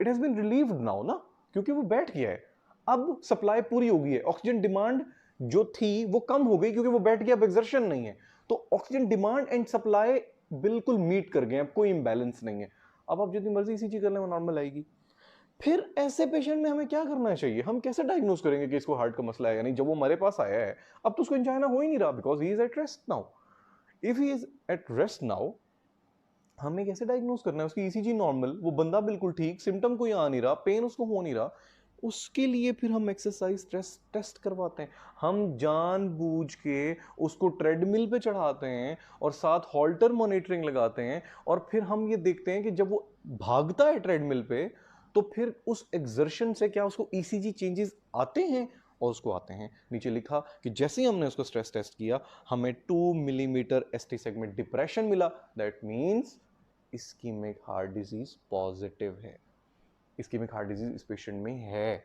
it has been relieved now ना, क्योंकि वो बैठ गया है। अब सप्लाई पूरी हो गई है, ऑक्सीजन डिमांड जो थी वो कम हो गई क्योंकि वो बैठ गया, अब एक्सर्शन नहीं है, तो ऑक्सीजन डिमांड एंड सप्लाई बिल्कुल मीट कर गए, अब कोई इंबैलेंस नहीं है। अब आप जितनी मर्जी ईसीजी कर लें वो नॉर्मल आएगी। फिर ऐसे पेशेंट में हमें क्या करना चाहिए, हम कैसे डायग्नोस करेंगे कि इसको हार्ट का मसला है या नहीं, जब वो हमारे पास आया है, अब तो उसको एंजाइना हो ही नहीं रहा, because he is at rest now. If he is at rest now, हमें कैसे डायग्नोस करना है, उसकी ईसीजी नॉर्मल, वो बंदा बिल्कुल ठीक, सिम्टम कोई आ नहीं रहा, पेन उसको हो नहीं रहा, उसके लिए फिर हम एक्सरसाइज स्ट्रेस टेस्ट करवाते हैं। हम जानबूझ के उसको ट्रेडमिल पे चढ़ाते हैं और साथ हॉल्टर मॉनिटरिंग लगाते हैं, और फिर हम ये देखते हैं कि जब वो भागता है ट्रेडमिल पे, तो फिर उस एक्सर्शन से क्या उसको ईसीजी चेंजेस आते हैं, और उसको आते हैं। नीचे लिखा कि जैसे ही हमने उसको स्ट्रेस टेस्ट किया, हमें 2 मिलीमीटर एसटी सेगमेंट डिप्रेशन मिला, that means ischaemic heart disease positive है, इस्कीमिक हार्ट डिजीज इस पेशेंट में है।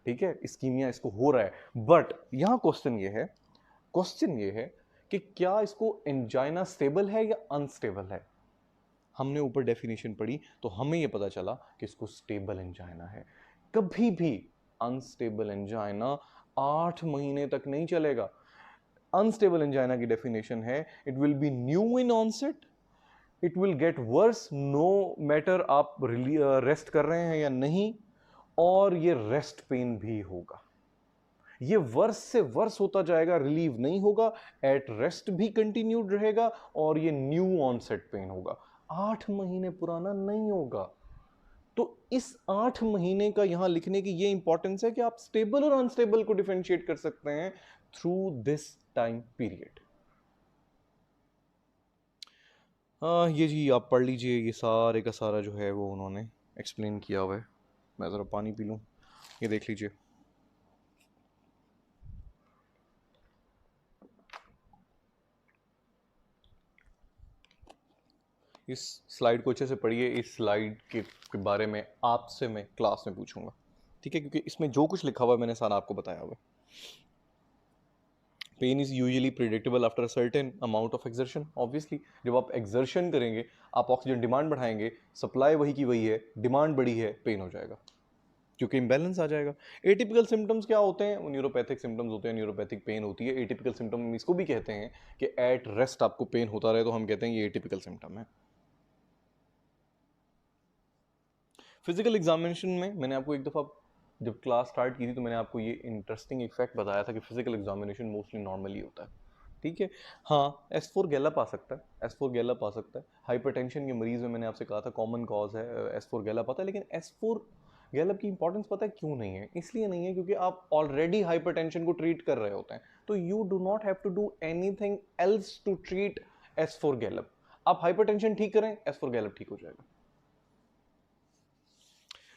ठीक है, इस्कीमिया इसको हो रहा है। बट यहां क्वेश्चन ये है कि क्या इसको एंजाइना स्टेबल है या अनस्टेबल है। हमने ऊपर डेफिनेशन पढ़ी तो हमें यह पता चला कि इसको स्टेबल एंजाइना है। कभी भी अनस्टेबल एंजाइना 8 महीने तक नहीं चलेगा। अनस्टेबल एंजाइना की डेफिनेशन है, it will be new in onset, it will get worse no matter आप रेस्ट कर रहे हैं या नहीं, और ये रेस्ट पेन भी होगा, ये वर्स से वर्स होता जाएगा, रिलीव नहीं होगा, एट रेस्ट भी कंटिन्यूड रहेगा, और ये न्यू ऑनसेट पेन होगा, 8 महीने पुराना नहीं होगा। तो इस 8 महीने का यहां लिखने की ये इंपॉर्टेंस है कि आप स्टेबल और अनस्टेबल को डिफरेंशिएट कर सकते हैं थ्रू दिस टाइम पीरियड। ये जी आप पढ़ लीजिए, ये सारे का सारा जो है वो उन्होंने एक्सप्लेन किया हुआ है। मैं ज़रा पानी पी लूँ, ये देख लीजिए। इस स्लाइड को अच्छे से पढ़िए, इस स्लाइड के बारे में आपसे मैं क्लास में पूछूंगा, ठीक है, क्योंकि इसमें जो कुछ लिखा हुआ है मैंने सारा आपको बताया हुआ है। Pain is usually predictable after a certain amount of exertion. Obviously जब आप एक्सर्शन करेंगे, आप ऑक्सीजन डिमांड बढ़ाएंगे, सप्लाई वही की वही है, डिमांड बढ़ी है, पेन हो जाएगा क्योंकि इम्बैलेंस आ जाएगा। एटिपिकल सिम्टम्स क्या होते हैं? वो न्यूरोपैथिक सिम्टम्स होते हैं, न्यूरोपैथिक पेन होती है। एटिपिकल सिम्टम इसको भी कहते हैं कि एट रेस्ट आपको पेन होता रहे, तो हम कहते हैं ये एटिपिकल सिम्टम है। फिजिकल एग्जामिनेशन में मैंने आपको एक दफ़ा जब क्लास स्टार्ट की थी तो मैंने आपको ये इंटरेस्टिंग इफेक्ट बताया था कि फिजिकल एग्जामिनेशन मोस्टली नॉर्मली होता है, ठीक है। हाँ, S4 गैलप आ सकता है, S4 गैलप आ सकता है। हाइपरटेंशन के मरीज में मैंने आपसे कहा था कॉमन कॉज है, S4 गैलप आता है। लेकिन S4 गैलप की इंपॉर्टेंस पता है क्यों नहीं है? इसलिए नहीं है क्योंकि आप ऑलरेडी हाइपरटेंशन को ट्रीट कर रहे होते हैं, तो you do not have to do anything else to treat S4 gallop. आप हाइपरटेंशन ठीक करें, S4 गैलप ठीक हो जाएगा।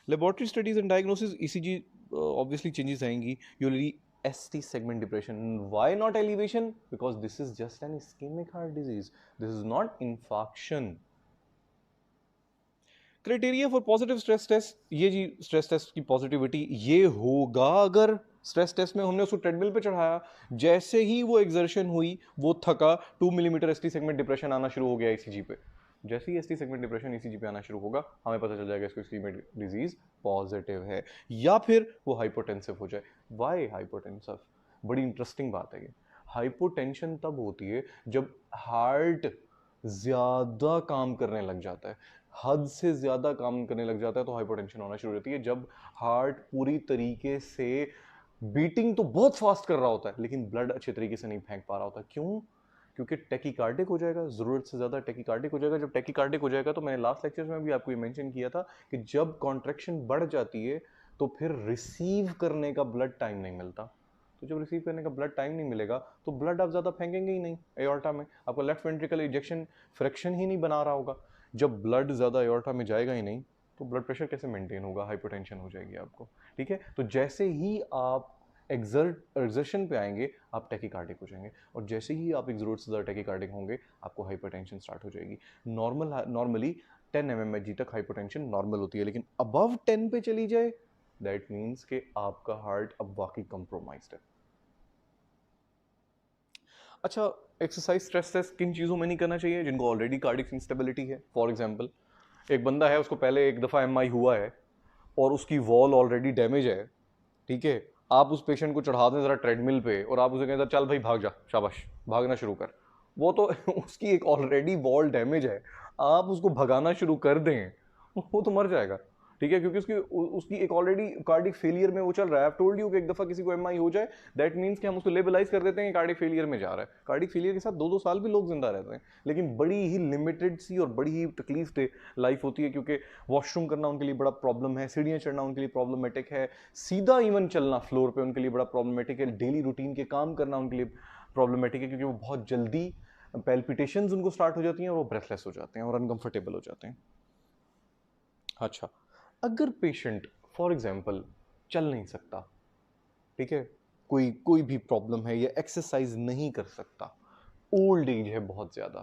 Laboratory studies and diagnosis, ECG obviously changes आएंगी। Usually ST segment depression. Why not elevation? Because this is just an ischemic heart disease. This is not infarction. Criteria for positive stress test, ये जी stress test की positivity ये होगा अगर stress test में हमने उसको ट्रेडमिल पे चढ़ाया, जैसे ही वो एक्सर्शन हुई, वो थका, 2 मिलीमीटर ST सेगमेंट डिप्रेशन आना शुरू हो गया ECG पे। जैसे ही ST सेगमेंट डिप्रेशन ECG पे आना शुरू होगा, हमें पता चल जाएगा इसको इस्कीमिक डिजीज पॉजिटिव है, या फिर वो हाइपोटेंसिव हो जाए। Y hypotensive? बड़ी इंटरेस्टिंग बात है ये। हाइपोटेंशन तब होती है जब हार्ट ज्यादा काम करने लग जाता है, हद से ज्यादा काम करने लग जाता है, तो हाइपोटेंशन होना शुरू होती है। जब हार्ट पूरी तरीके से बीटिंग तो बहुत फास्ट कर रहा होता है लेकिन ब्लड अच्छे तरीके से नहीं फेंक पा रहा होता। क्यों? क्योंकि टैकीकार्डिक हो जाएगा, जरूरत से ज्यादा टैकीकार्डिक हो जाएगा। जब टैकीकार्डिक हो जाएगा, तो मैंने लास्ट लेक्चर में भी आपको ये मेंशन किया था कि जब कॉन्ट्रैक्शन बढ़ जाती है तो फिर रिसीव करने का ब्लड टाइम नहीं मिलता। तो जब रिसीव करने का ब्लड टाइम नहीं मिलेगा तो ब्लड आप ज्यादा फेंकेंगे ही नहीं एयोर्टा में, आपका लेफ्ट वेंट्रिकल इजेक्शन फ्रैक्शन ही नहीं बना रहा होगा। जब ब्लड ज्यादा एयोर्टा में जाएगा ही नहीं तो ब्लड प्रेशर कैसे मेंटेन होगा? हाइपोटेंशन हो जाएगी आपको, ठीक है। तो जैसे ही आप एक्सर्शन पे आएंगे, आप टैकीकार्डिक हो जाएंगे, और जैसे ही आप एक जरूरत से ज़्यादा टैकीकार्डिक होंगे, आपको हाइपरटेंशन स्टार्ट हो जाएगी। नॉर्मली 10 mmHg तक हाइपरटेंशन नॉर्मल होती है, लेकिन अबव 10 पे चली जाए, दैट मीन्स कि आपका हार्ट अब वाकई कंप्रोमाइज्ड है। अच्छा, एक्सरसाइज स्ट्रेस टेस्ट किन चीज़ों में नहीं करना चाहिए? जिनको ऑलरेडी कार्डिक इंस्टेबिलिटी है। फॉर एग्जांपल, एक बंदा है, उसको पहले एक दफ़ा MI हुआ है और उसकी वॉल ऑलरेडी डैमेज है, ठीक है। आप उस पेशेंट को चढ़ा दें ज़रा ट्रेडमिल पे और आप उसे कहें चल भाई भाग जा, शाबाश, भागना शुरू कर। वो तो उसकी एक ऑलरेडी वॉल डैमेज है, आप उसको भगाना शुरू कर दें, वो तो मर जाएगा, ठीक है, क्योंकि उसकी एक ऑलरेडी कार्डिक फेलियर में वो चल रहा है। टोल्ड यू कि एक दफा किसी को MI हो जाए, दैट मींस कि हम उसको लेबलाइज कर देते हैं कि कार्डिक फेलियर में जा रहा है। कार्डिक फेलियर के साथ 2-2 साल भी लोग जिंदा रहते हैं, लेकिन बड़ी ही लिमिटेड सी और बड़ी ही तकलीफ दे लाइफ होती है, क्योंकि वॉशरूम करना उनके लिए बड़ा प्रॉब्लम है, सीढ़ियाँ चढ़ना उनके लिए प्रॉब्लमेटिक है, सीधा इवन चलना फ्लोर पे उनके लिए बड़ा प्रॉब्लमेटिक है, डेली रूटीन के काम करना उनके लिए प्रॉब्लमेटिक है, क्योंकि वो बहुत जल्दी पैल्पिटेशंस उनको स्टार्ट हो जाती हैं और वो ब्रेथलेस हो जाते हैं और अनकंफर्टेबल हो जाते हैं। अच्छा, अगर पेशेंट फॉर एग्जांपल चल नहीं सकता, ठीक है, कोई कोई भी प्रॉब्लम है, या एक्सरसाइज नहीं कर सकता, ओल्ड एज है बहुत ज्यादा,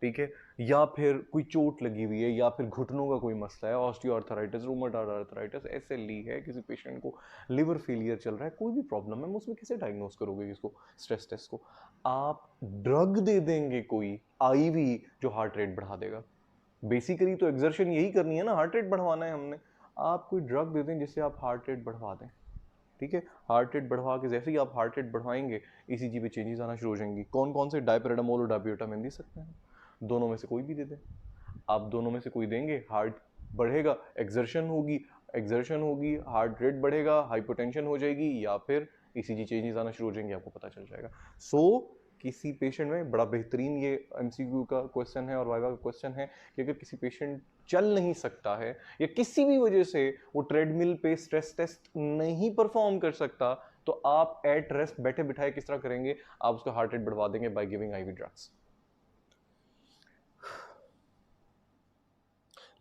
ठीक है, या फिर कोई चोट लगी हुई है, या फिर घुटनों का कोई मसला है, ऑस्टियोआर्थराइटिस, रूमेटॉइड आर्थराइटिस, SLE है, किसी पेशेंट को लिवर फेलियर चल रहा है, कोई भी प्रॉब्लम है, उसमें कैसे डायग्नोस करोगे इसको? स्ट्रेस टेस्ट को आप ड्रग दे देंगे, कोई IV जो हार्ट रेट बढ़ा देगा। बेसिकली तो एक्सर्शन यही करनी है ना, हार्ट रेट बढ़वाना है हमने। आप कोई ड्रग दे दें जिससे आप हार्ट रेट बढ़वा दें, ठीक है। हार्ट रेट बढ़वा के जैसे ही आप हार्ट रेट बढ़वाएंगे, ECG पे चेंजेस आना शुरू हो जाएंगी। कौन कौन से? डायपिराडामोल और डायब्यूटामाइन दे सकते हैं, दोनों में से कोई भी दे दें। आप दोनों में से कोई देंगे, हार्ट बढ़ेगा, एक्सर्शन होगी, हार्ट रेट बढ़ेगा, हाइपोटेंशन हो जाएगी, या फिर ECG चेंजेस आना शुरू हो जाएंगे, आपको पता चल जाएगा। किसी पेशेंट में बड़ा बेहतरीन ये MCQ का क्वेश्चन है और वाइवा का क्वेश्चन है कि अगर किसी पेशेंट चल नहीं सकता है या किसी भी वजह से वो ट्रेडमिल पे स्ट्रेस टेस्ट नहीं परफॉर्म कर सकता, तो आप एट रेस्ट बैठे बिठाए किस तरह करेंगे? आप उसका हार्ट रेट बढ़वा देंगे by giving IV drugs.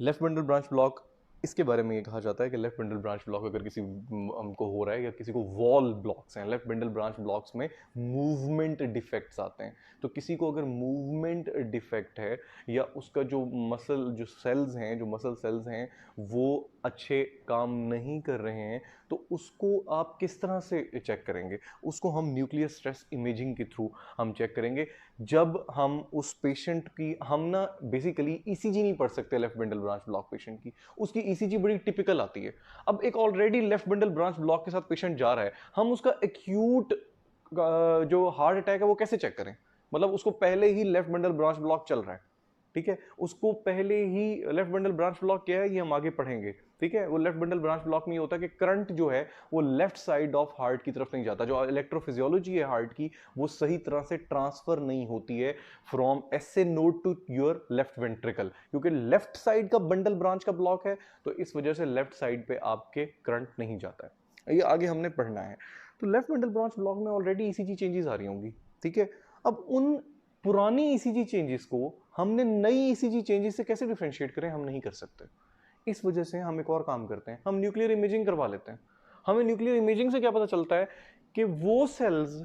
Left bundle branch block इसके बारे में ये कहा जाता है कि लेफ्ट बंडल ब्रांच ब्लॉक अगर किसी हमको हो रहा है या किसी को वॉल ब्लॉक्स हैं, लेफ्ट बंडल ब्रांच ब्लॉक्स में मूवमेंट डिफेक्ट्स आते हैं। तो किसी को अगर मूवमेंट डिफेक्ट है या उसका जो मसल जो सेल्स हैं, जो मसल सेल्स हैं वो अच्छे काम नहीं कर रहे हैं, तो उसको आप किस तरह से चेक करेंगे? उसको हम न्यूक्लियर स्ट्रेस इमेजिंग के थ्रू हम चेक करेंगे। जब हम उस पेशेंट की हम ना बेसिकली ईसीजी नहीं पढ़ सकते left bundle branch block patient की, उसकी ईसीजी बड़ी टिपिकल आती है। अब एक already left bundle branch block के साथ पेशेंट जा रहा है, हम उसका एक्यूट जो हार्ट अटैक है वो कैसे चेक करें? मतलब उसको पहले ही लेफ्ट बंडल ब्रांच ब्लॉक चल रहा है, ठीक है, उसको पहले ही लेफ्ट बंडल ब्रांच ब्लॉक क्या है ये हम आगे पढ़ेंगे, ठीक है। वो लेफ्ट बंडल ब्रांच ब्लॉक में ये होता है कि करंट जो है वो लेफ्ट साइड ऑफ हार्ट की तरफ नहीं जाता, जो इलेक्ट्रोफिजियोलॉजी है हार्ट की वो सही तरह से ट्रांसफर नहीं होती है from SA node to your left ventricle, क्योंकि लेफ्ट साइड का बंडल ब्रांच का ब्लॉक है, तो इस वजह से लेफ्ट साइड पे आपके करंट नहीं जाता है। ये आगे हमने पढ़ना है। तो लेफ्ट बंडल ब्रांच ब्लॉक में ऑलरेडी ईसीजी चेंजेस आ रही होंगी, ठीक है। अब उन पुरानी ईसीजी चेंजेस को हमने नई ईसीजी चेंजेस से कैसे डिफरेंशिएट करें, हम नहीं कर सकते। इस वजह से हम एक और काम करते हैं, हम न्यूक्लियर इमेजिंग करवा लेते हैं। हमें न्यूक्लियर इमेजिंग से क्या पता चलता है कि वो सेल्स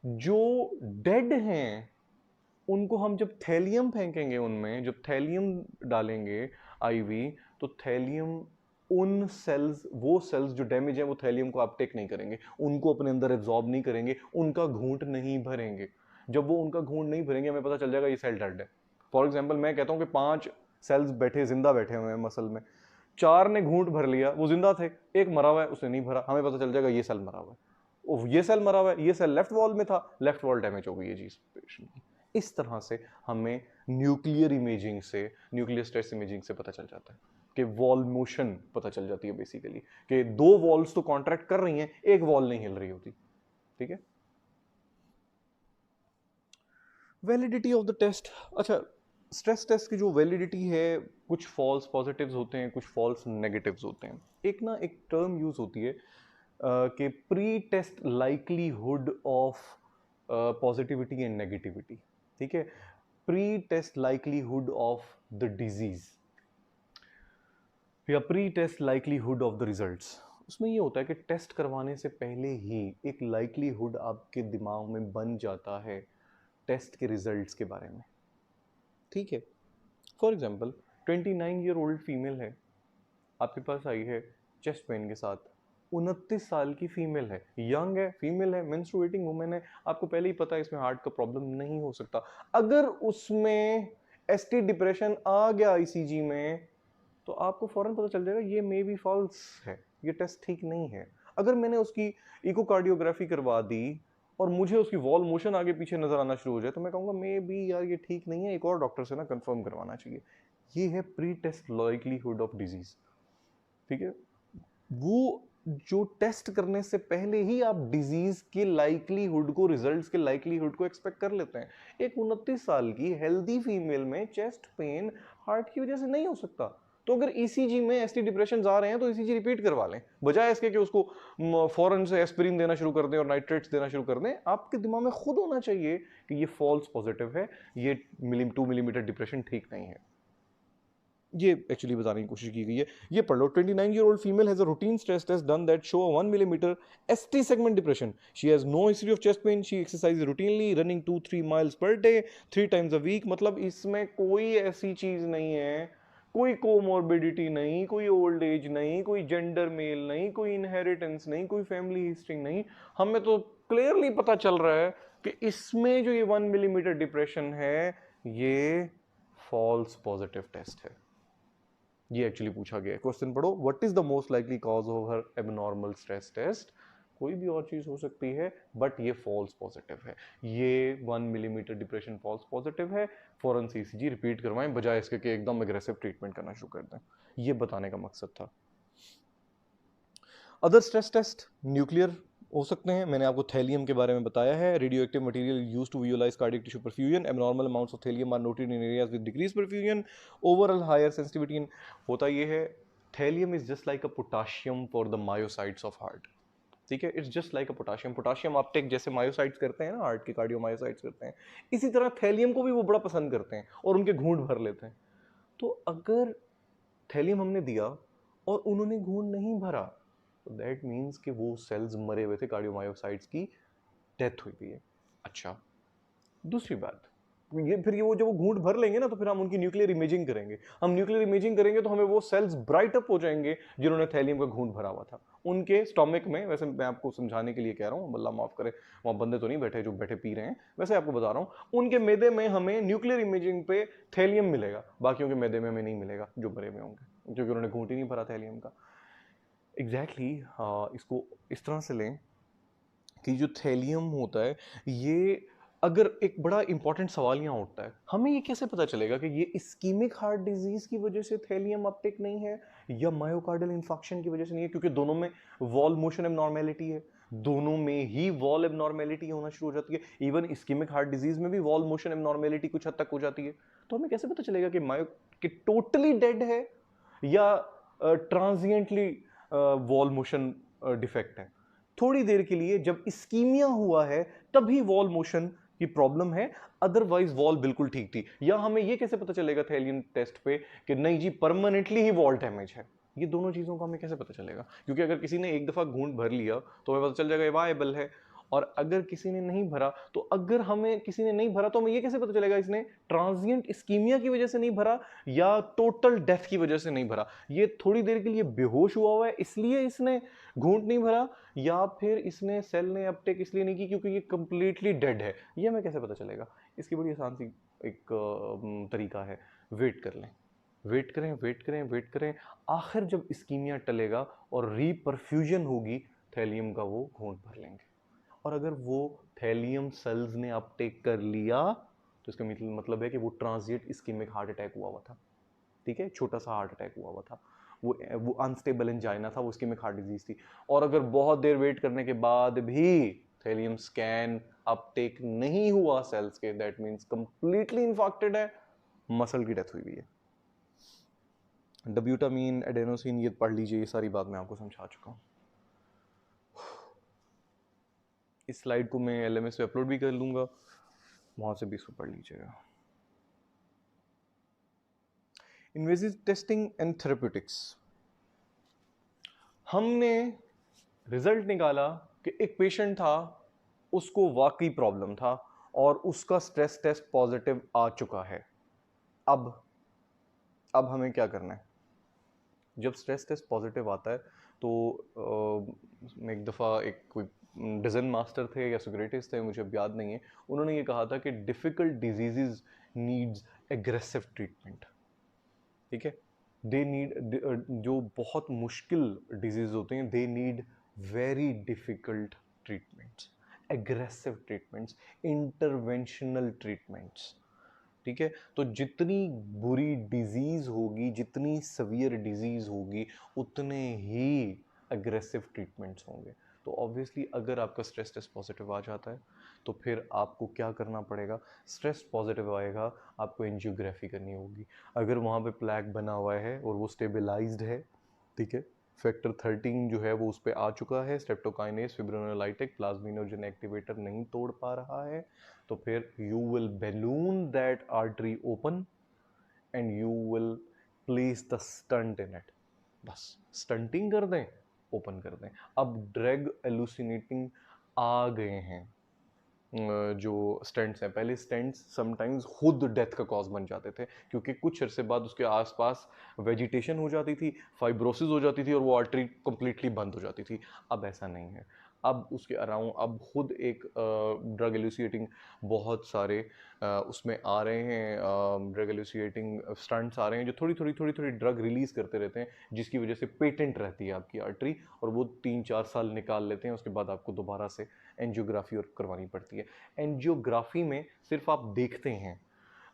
जो डेड हैं उनको हम जब थैलियम फेंकेंगे, उनमें जब थैलियम डालेंगे आईवी, तो थैलियम उन सेल्स वो सेल्स जो डैमेज है वो थैलियम को अपटेक नहीं करेंगे, उनको अपने अंदर एब्जॉर्ब नहीं करेंगे, उनका घूंट नहीं भरेंगे। जब वो उनका घूंट नहीं भरेंगे हमें पता चल जाएगा ये सेल डेड है। फॉर एग्जाम्पल मैं कहता हूं कि 5 सेल्स जिंदा बैठे हुए हैं मसल में, 4 ने घूंट भर लिया, वो जिंदा थे, एक मरा हुआ है उसने नहीं भरा, हमें पता चल जाएगा ये सेल मरा हुआ है, ये सेल मरा हुआ है, ये सेल लेफ्ट वॉल में था, लेफ्ट वॉल डैमेज हो गई है चीज पेशेंट की। इस तरह से हमें न्यूक्लियर इमेजिंग से, न्यूक्लियर स्ट्रेस इमेजिंग से पता चल जाता है कि वॉल मोशन पता चल जाती है बेसिकली, कि 2 वॉल्स तो कॉन्ट्रैक्ट कर रही हैं, एक वॉल नहीं हिल रही होती, ठीक है। Validity of the test. अच्छा, स्ट्रेस टेस्ट की जो वैलिडिटी है, कुछ फॉल्स पॉजिटिव्स होते हैं, कुछ फॉल्स नेगेटिव्स होते हैं। एक टर्म यूज होती है कि pre test likelihood of positivity and negativity, ठीक है, pre test likelihood of the disease या pre test likelihood of the results. उसमें ये होता है कि टेस्ट करवाने से पहले ही एक लाइकलीहुड आपके दिमाग में बन जाता है टेस्ट के रिजल्ट्स के बारे में, ठीक है। फॉर एग्जाम्पल 29-year-old फीमेल है, आपके पास आई है चेस्ट पेन के साथ, 29 साल की फीमेल है, यंग है, फीमेल है, मेंस्ट्रुएटिंग वुमेन है, आपको पहले ही पता है इसमें हार्ट का प्रॉब्लम नहीं हो सकता। अगर उसमें एसटी डिप्रेशन आ गया ईसीजी में, तो आपको फौरन पता चल जाएगा ये मे बी फॉल्स है, ये टेस्ट ठीक नहीं है। अगर मैंने उसकी इकोकार्डियोग्राफी करवा दी और मुझे उसकी वॉल मोशन आगे पीछे नजर आना शुरू हो जाए, तो मैं कहूँगा मे बी यार ये ठीक नहीं है, एक और डॉक्टर से ना कंफर्म करवाना चाहिए। ये है pre test likelihood of disease, ठीक है। वो जो टेस्ट करने से पहले ही आप डिजीज के लाइकलीहुड को, रिजल्ट्स के लाइकलीहुड को एक्सपेक्ट कर लेते हैं। एक 29 साल की हेल्दी फीमेल में चेस्ट पेन हार्ट की वजह से नहीं हो सकता, तो अगर ईसीजी में एसटी डिप्रेशन आ रहे हैं तो ईसीजी रिपीट करवा लें, बजाय इसके कि उसको फौरन से एस्पिरिन देना शुरू कर दें और नाइट्रेट्स देना शुरू कर दें। आपके दिमाग में खुद होना चाहिए कि ये फॉल्स पॉजिटिव है, ये 2 मिलीमीटर डिप्रेशन ठीक नहीं है। ये एक्चुअली बताने की कोशिश की गई है। ये पढ़ लो, 29-year-old female has a routine stress test done that show a 1 millimeter ST segment depression. She has no history of chest pain. She exercises routinely, running 2-3 miles per day, 3 times a week. मतलब इसमें कोई ऐसी चीज नहीं है, कोई comorbidity नहीं, कोई ओल्ड एज नहीं, कोई जेंडर मेल नहीं, कोई इनहेरिटेंस नहीं, कोई फैमिली हिस्ट्री नहीं। हमें तो क्लियरली पता चल रहा है कि इसमें जो ये 1 मिलीमीटर डिप्रेशन है ये फॉल्स पॉजिटिव टेस्ट है। ये एक्चुअली पूछा गया है। क्वेश्चन पढ़ो, what is the most likely cause of her abnormal stress test. कोई भी और चीज हो सकती है, बट ये फॉल्स पॉजिटिव है, ये 1 मिलीमीटर डिप्रेशन फॉल्स पॉजिटिव है। फॉरन से ईसीजी रिपीट करवाएं, बजाय इसके कि एकदम एग्रेसिव ट्रीटमेंट करना शुरू कर दें। ये बताने का मकसद था। अदर स्ट्रेस टेस्ट न्यूक्लियर हो सकते हैं, मैंने आपको थैलियम के बारे में बताया है। Radioactive material used to visualise cardiac tissue perfusion, abnormal amounts of thallium are noted in areas with decrease perfusion, overall higher sensitivity. होता ये है, thallium is just like a potassium for the myocytes of heart, ठीक है। It's just like a potassium, potassium uptake जैसे myocytes करते हैं ना, heart के कार्डियोमायोसाइट्स करते हैं, इसी तरह थैलियम को भी वो बड़ा पसंद करते हैं और उनके घूंट भर लेते हैं। तो अगर थैलियम हमने दिया और उन्होंने घूंट नहीं भरा, तो दैट मीन्स कि वो सेल्स मरे हुए थे, कार्डियोमायोसाइट्स की डेथ हुई हुई है। अच्छा, दूसरी बात, ये फिर ये वो जब वो घूंट भर लेंगे ना, तो फिर हम उनकी न्यूक्लियर इमेजिंग करेंगे। हम न्यूक्लियर इमेजिंग करेंगे तो हमें वो सेल्स ब्राइट अप हो जाएंगे जिन्होंने थैलियम का घूंट भरा हुआ था उनके स्टोमक में। वैसे मैं आपको समझाने के लिए कह रहा हूँ, अल्लाह माफ करे, वहाँ बंदे तो नहीं बैठे जो बैठे पी रहे हैं, वैसे आपको बता रहा हूँ, उनके मैदे में हमें न्यूक्लियर इमेजिंग पे थैलियम मिलेगा, बाकियों के मैदे में हमें नहीं मिलेगा जो भरे हुए होंगे, क्योंकि उन्होंने घूंट ही नहीं भरा थैलियम का। एग्जैक्टली इसको इस तरह से लें कि जो थैलियम होता है, ये अगर एक बड़ा इंपॉर्टेंट सवाल यहाँ उठता है, हमें ये कैसे पता चलेगा कि ये इस्कीमिक हार्ट डिजीज की वजह से थैलियम अपटेक नहीं है या मायोकार्डियल इंफार्क्शन की वजह से नहीं है, क्योंकि दोनों में वॉल मोशन एबनॉर्मेलिटी है, दोनों में ही वॉल एबनॉर्मेलिटी होना शुरू हो जाती है। इवन इस्कीमिक हार्ट डिजीज में भी वॉल मोशन एबनॉर्मेलिटी कुछ हद तक हो जाती है। तो हमें कैसे पता चलेगा कि मायो कि टोटली डेड है या ट्रांजिएंटली वॉल मोशन डिफेक्ट है? थोड़ी देर के लिए जब इस्कीमिया हुआ है तभी वॉल मोशन की प्रॉब्लम है, अदरवाइज वॉल बिल्कुल ठीक थी। या हमें यह कैसे पता चलेगा थैलियम टेस्ट पे कि नहीं जी परमानेंटली ही वॉल डैमेज है? ये दोनों चीजों का हमें कैसे पता चलेगा? क्योंकि अगर किसी ने एक दफा घूंट भर लिया तो हमें पता चल जाएगा वायबल है, और अगर किसी ने नहीं भरा तो अगर हमें किसी ने नहीं भरा तो हमें यह कैसे पता चलेगा इसने ट्रांजिएंट इस्कीमिया की वजह से नहीं भरा या टोटल डेथ की वजह से नहीं भरा? ये थोड़ी देर के लिए बेहोश हुआ है इसलिए इसने घूंट नहीं भरा, या फिर इसने सेल ने अपटेक इसलिए नहीं की क्योंकि ये कंप्लीटली डेड है? ये हमें कैसे पता चलेगा? इसकी बड़ी आसान सी एक तरीका है, वेट कर लें, वेट करें, वेट करें, वेट करें, आखिर जब इस्कीमिया टलेगा और रीपरफ्यूजन होगी थैलियम का, वो घूंट भर लेंगे। और अगर वो थैलियम सेल्स ने अपटेक कर लिया तो इसका मतलब है कि वो ट्रांजिएंट इस्कीमिक हार्ट अटैक हुआ था, ठीक है, छोटा सा हार्ट अटैक हुआ था, वो अनस्टेबल एंजाइना था, वो इस्कीमिक हार्ट डिजीज थी। और अगर बहुत देर वेट करने के बाद भी थैलियम स्कैन अपटेक नहीं हुआ सेल्स के, दैट मींस कंप्लीटली इन्फेक्टेड है, मसल की डेथ हुई हुई है। डब्यूटामीन, एडेनोसिन, ये पढ़ लीजिए, ये सारी बात मैं आपको समझा चुका हूँ। इस स्लाइड को मैं एलएमएस पे अपलोड भी कर लूंगा, वहां से भी इसको पढ़ लीजिएगा। इन्वेजिव टेस्टिंग एंड थेरेप्यूटिक्स, हमने रिजल्ट निकाला कि एक पेशेंट था, उसको वाकई प्रॉब्लम था और उसका स्ट्रेस टेस्ट पॉजिटिव आ चुका है। अब हमें क्या करना है? जब स्ट्रेस टेस्ट पॉजिटिव आता है तो एक दफ़ा एक कोई डिज़न मास्टर थे या सोक्रेटिस थे, मुझे अब याद नहीं है, उन्होंने ये कहा था कि difficult disease needs aggressive treatment, ठीक है, दे नीड, जो बहुत मुश्किल डिजीज होते हैं they need very difficult treatments, aggressive treatments, interventional treatments, ठीक है। तो जितनी बुरी डिजीज होगी, जितनी सवियर डिजीज होगी, उतने ही अग्रेसिव ट्रीटमेंट्स होंगे। तो ऑब्वियसली अगर आपका स्ट्रेस टेस्ट पॉजिटिव आ जाता है तो फिर आपको क्या करना पड़ेगा? स्ट्रेस पॉजिटिव आएगा, आपको एंजियोग्राफी करनी होगी। अगर वहाँ पे प्लैक बना हुआ है और वो स्टेबलाइज्ड है, ठीक है, फैक्टर 13 जो है वो उस पर आ चुका है, स्ट्रेप्टोकाइनेस, फिब्रिनोलाइटिक, प्लाज्मिनोजन एक्टिवेटर नहीं तोड़ पा रहा है, तो फिर you will balloon that artery open and you will place the stunt in it. बस स्टंटिंग कर दें, ओपन कर दें। अब ड्रग एलुसिनेटिंग आ गए हैं जो स्टेंट्स हैं। पहले स्टेंट्स समटाइम्स खुद डेथ का कॉज बन जाते थे, क्योंकि कुछ अरसे बाद उसके आसपास वेजिटेशन हो जाती थी, फाइब्रोसिस हो जाती थी और वो आर्टरी कंप्लीटली बंद हो जाती थी। अब ऐसा नहीं है, अब उसके अराउंड अब खुद एक ड्रग एलुसिएटिंग बहुत सारे उसमें आ रहे हैं, ड्रग एलुसिएटिंग स्टंट्स आ रहे हैं जो थोड़ी थोड़ी ड्रग रिलीज करते रहते हैं, जिसकी वजह से पेटेंट रहती है आपकी आर्टरी, और वो 3-4 साल निकाल लेते हैं, उसके बाद आपको दोबारा से एंजियोग्राफी और करवानी पड़ती है। एंजियोग्राफी में सिर्फ आप देखते हैं,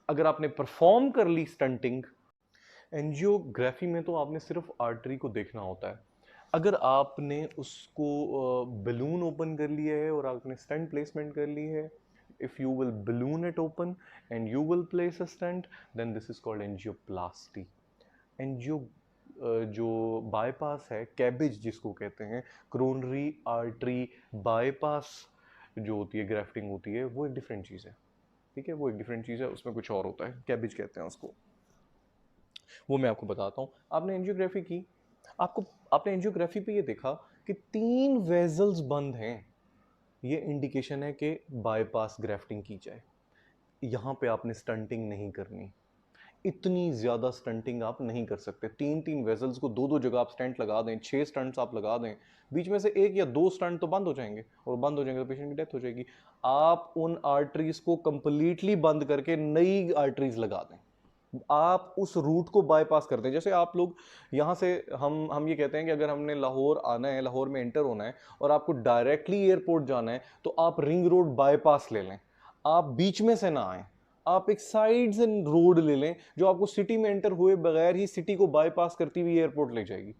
अगर आपने परफॉर्म कर ली स्टंटिंग, एंजियोग्राफी में तो आपने सिर्फ आर्टरी को देखना होता है। अगर आपने उसको बलून ओपन कर लिया है और आपने स्टंट प्लेसमेंट कर ली है, if you will balloon it open and you will place a stent, then this is called angioplasty. Angio जो बाईपास है, कैबेज जिसको कहते हैं, क्रोनरी आर्टरी बाईपास जो होती है, ग्राफ्टिंग होती है, वो एक डिफरेंट चीज़ है, ठीक है, वो एक डिफरेंट चीज़ है, उसमें कुछ और होता है, कैबेज कहते हैं उसको, वो मैं आपको बताता हूँ। आपने एंजियोग्राफी की, आपको आपने एंजियोग्राफी पे ये देखा कि 3 वेजल्स बंद हैं, ये इंडिकेशन है कि बाईपास ग्राफ्टिंग की जाए। यहाँ पे आपने स्टंटिंग नहीं करनी, इतनी ज्यादा स्टंटिंग आप नहीं कर सकते। 3 वेजल्स को 2 जगह आप स्टंट लगा दें, 6 स्टंट्स आप लगा दें, बीच में से 1 या 2 स्टंट तो बंद हो जाएंगे, और बंद हो जाएंगे तो पेशेंट की डेथ हो जाएगी। आप उन आर्टरीज को कंप्लीटली बंद करके नई आर्टरीज लगा दें, आप उस रूट को बाईपास करते हैं। जैसे आप लोग यहाँ से, हम ये कहते हैं कि अगर हमने लाहौर आना है, लाहौर में एंटर होना है और आपको डायरेक्टली एयरपोर्ट जाना है, तो आप रिंग रोड बाईपास ले लें, आप बीच में से ना आए, आप एक साइड से रोड ले लें जो आपको सिटी में एंटर हुए बगैर ही सिटी को बाईपास करती हुई एयरपोर्ट ले जाएगी।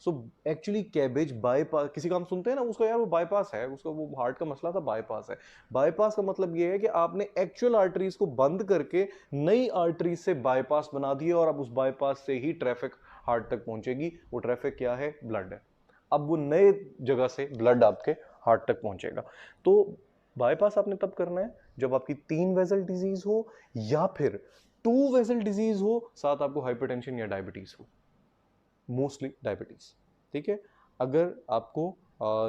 सो एक्चुअली कैबेज बाईपास, किसी का हम सुनते हैं ना उसका यार वो बाईपास है, उसका वो हार्ट का मसला था, बाईपास है। बाईपास का मतलब ये है कि आपने एक्चुअल आर्टरीज को बंद करके नई आर्टरीज से बाईपास बना दिए, और अब उस बाईपास से ही ट्रैफिक हार्ट तक पहुंचेगी। वो ट्रैफिक क्या है? ब्लड है। अब वो नए जगह से ब्लड आपके हार्ट तक पहुंचेगा। तो बाईपास आपने तब करना है जब आपकी 3 वेसल डिजीज हो, या फिर 2 वेसल डिजीज हो, साथ आपको हाइपरटेंशन या डायबिटीज हो, मोस्टली डायबिटीज। ठीक है, अगर आपको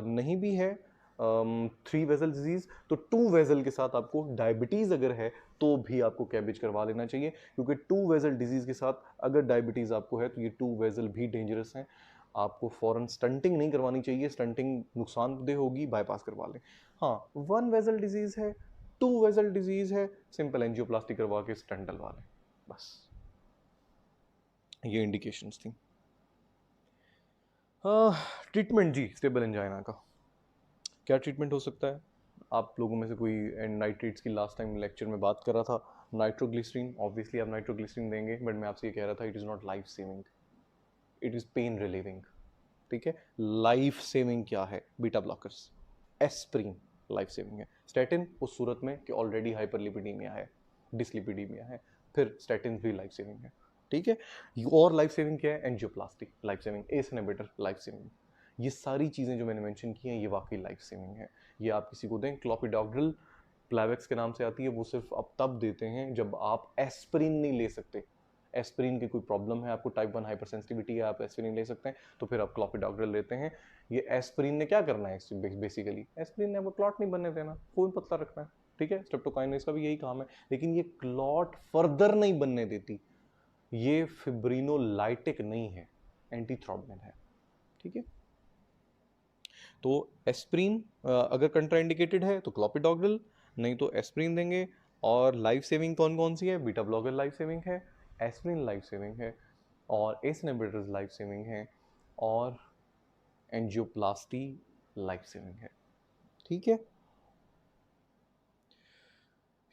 नहीं भी है 3 वेसल डिजीज, तो 2 वेसल के साथ आपको डायबिटीज अगर है तो भी आपको कैबेज करवा लेना चाहिए, क्योंकि 2 वेसल डिजीज के साथ अगर डायबिटीज आपको है तो ये 2 वेसल भी डेंजरस हैं। आपको फॉरन स्टंटिंग नहीं करवानी चाहिए, स्टंटिंग नुकसानदेह होगी, बाईपास करवा लें। हाँ, 1 वेसल डिजीज है, 2 वेसल डिजीज है, सिंपल एंजियोप्लास्टी करवा के स्टंट डलवा लें, बस। ये इंडिकेशंस थी। ट्रीटमेंट जी, स्टेबल एंजाइना का क्या ट्रीटमेंट हो सकता है? आप लोगों में से कोई नाइट्रेट्स की लास्ट टाइम लेक्चर में बात कर रहा था, नाइट्रोग्लिसरीन। ऑब्वियसली आप नाइट्रोग्लिसरीन देंगे, बट मैं आपसे ये कह रहा था it is not life saving, it is pain relieving. ठीक है, लाइफ सेविंग क्या है? Beta blockers, aspirin life saving है। स्टैटिन उस सूरत में कि ऑलरेडी हाइपरलिपिडीमिया है, डिसलिपिडीमिया है, फिर स्टैटिन भी लाइफ सेविंग है। ठीक है, और लाइफ सेविंग क्या है? Angioplasty life saving, ACE inhibitor life saving. ये सारी चीज़ें जो मैंने मेंशन की हैं ये वाकई लाइफ सेविंग है। ये आप किसी को दें, क्लोपिडोग्रल प्लेवेक्स के नाम से आती है, वो सिर्फ अब तब देते हैं जब आप एस्प्रिन नहीं ले सकते। एस्प्रिन की कोई प्रॉब्लम है, आपको टाइप 1 हाइपर सेंसिटिविटी है, आप एस्प्रिन ले सकते हैं, तो फिर आप क्लोपिडोग्रल लेते हैं। ये एस्प्रिन ने क्या करना है? बेसिकली एस्प्रिन ने वो क्लॉट नहीं बनने देना, खून पतला रखना है। ठीक है, स्ट्रेप्टोकाइनेस का भी यही काम है, लेकिन ये क्लॉट फर्दर नहीं बनने देती। ये फिब्रिनोलाइटिक नहीं है, एंटीथ्रोम्बिन है। ठीक है, तो एस्प्रिन अगर कंट्राइंडिकेटेड है तो क्लोपिडोग्रल, नहीं तो एस्प्रिन देंगे। और लाइफ सेविंग कौन कौन सी है? बीटा ब्लॉकर लाइफ सेविंग है, एस्प्रिन लाइफ सेविंग है, और एस इनहिबिटर्स लाइफ सेविंग है, और एंजियोप्लास्टी लाइफ सेविंग है। ठीक है,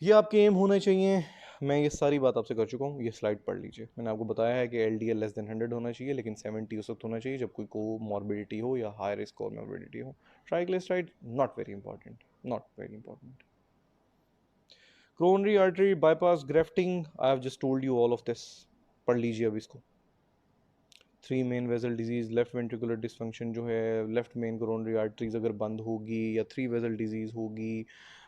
ये आपके एम होने चाहिए। मैं ये सारी बात आपसे कर चुका हूँ, ये स्लाइड पढ़ लीजिए। मैंने आपको बताया है कि LDL लेस देन 100 होना चाहिए, लेकिन 70 उस वक्त होना चाहिए जब कोई कोमॉर्बिडिटी हो या हाई रिस्क कोमॉर्बिडिटी हो। Triglyceride not very important, not very important. Coronary artery bypass grafting, I have just told you all of this, पढ़ लीजिए अब इसको। 3 main vessel disease, left ventricular dysfunction जो है, लेफ्ट मेन कोरोनरी आर्टरीज अगर बंद होगी, या 3 वेजल डिजीज होगी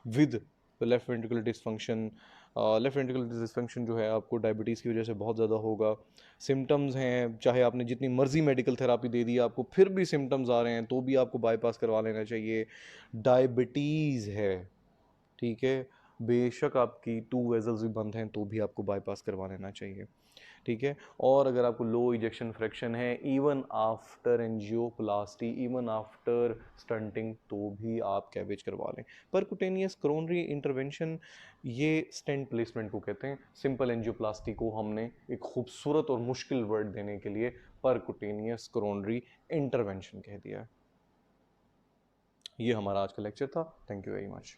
with left ventricular dysfunction. Left ventricular dysfunction जो है आपको डायबिटीज़ की वजह से बहुत ज़्यादा होगा। सिम्टम्स हैं, चाहे आपने जितनी मर्जी मेडिकल थेरापी दे दी, आपको फिर भी सिम्टम्स आ रहे हैं, तो भी आपको बाईपास करवा लेना चाहिए। डायबिटीज़ है, ठीक है, बेशक आपकी 2 वेजल्स भी बंद हैं तो भी आपको बाईपास करवा लेना चाहिए। ठीक है, और अगर आपको लो इजेक्शन फ्रैक्शन है, even after angioplasty, even after stunting, तो भी आप कैबेज करवा लें। परकुटेनियस कोरोनरी इंटरवेंशन, ये स्टेंट प्लेसमेंट को कहते हैं। सिंपल एंजियोप्लास्टी को हमने एक खूबसूरत और मुश्किल वर्ड देने के लिए परकुटेनियस कोरोनरी इंटरवेंशन कह दिया। ये हमारा आज का लेक्चर था। Thank you very much.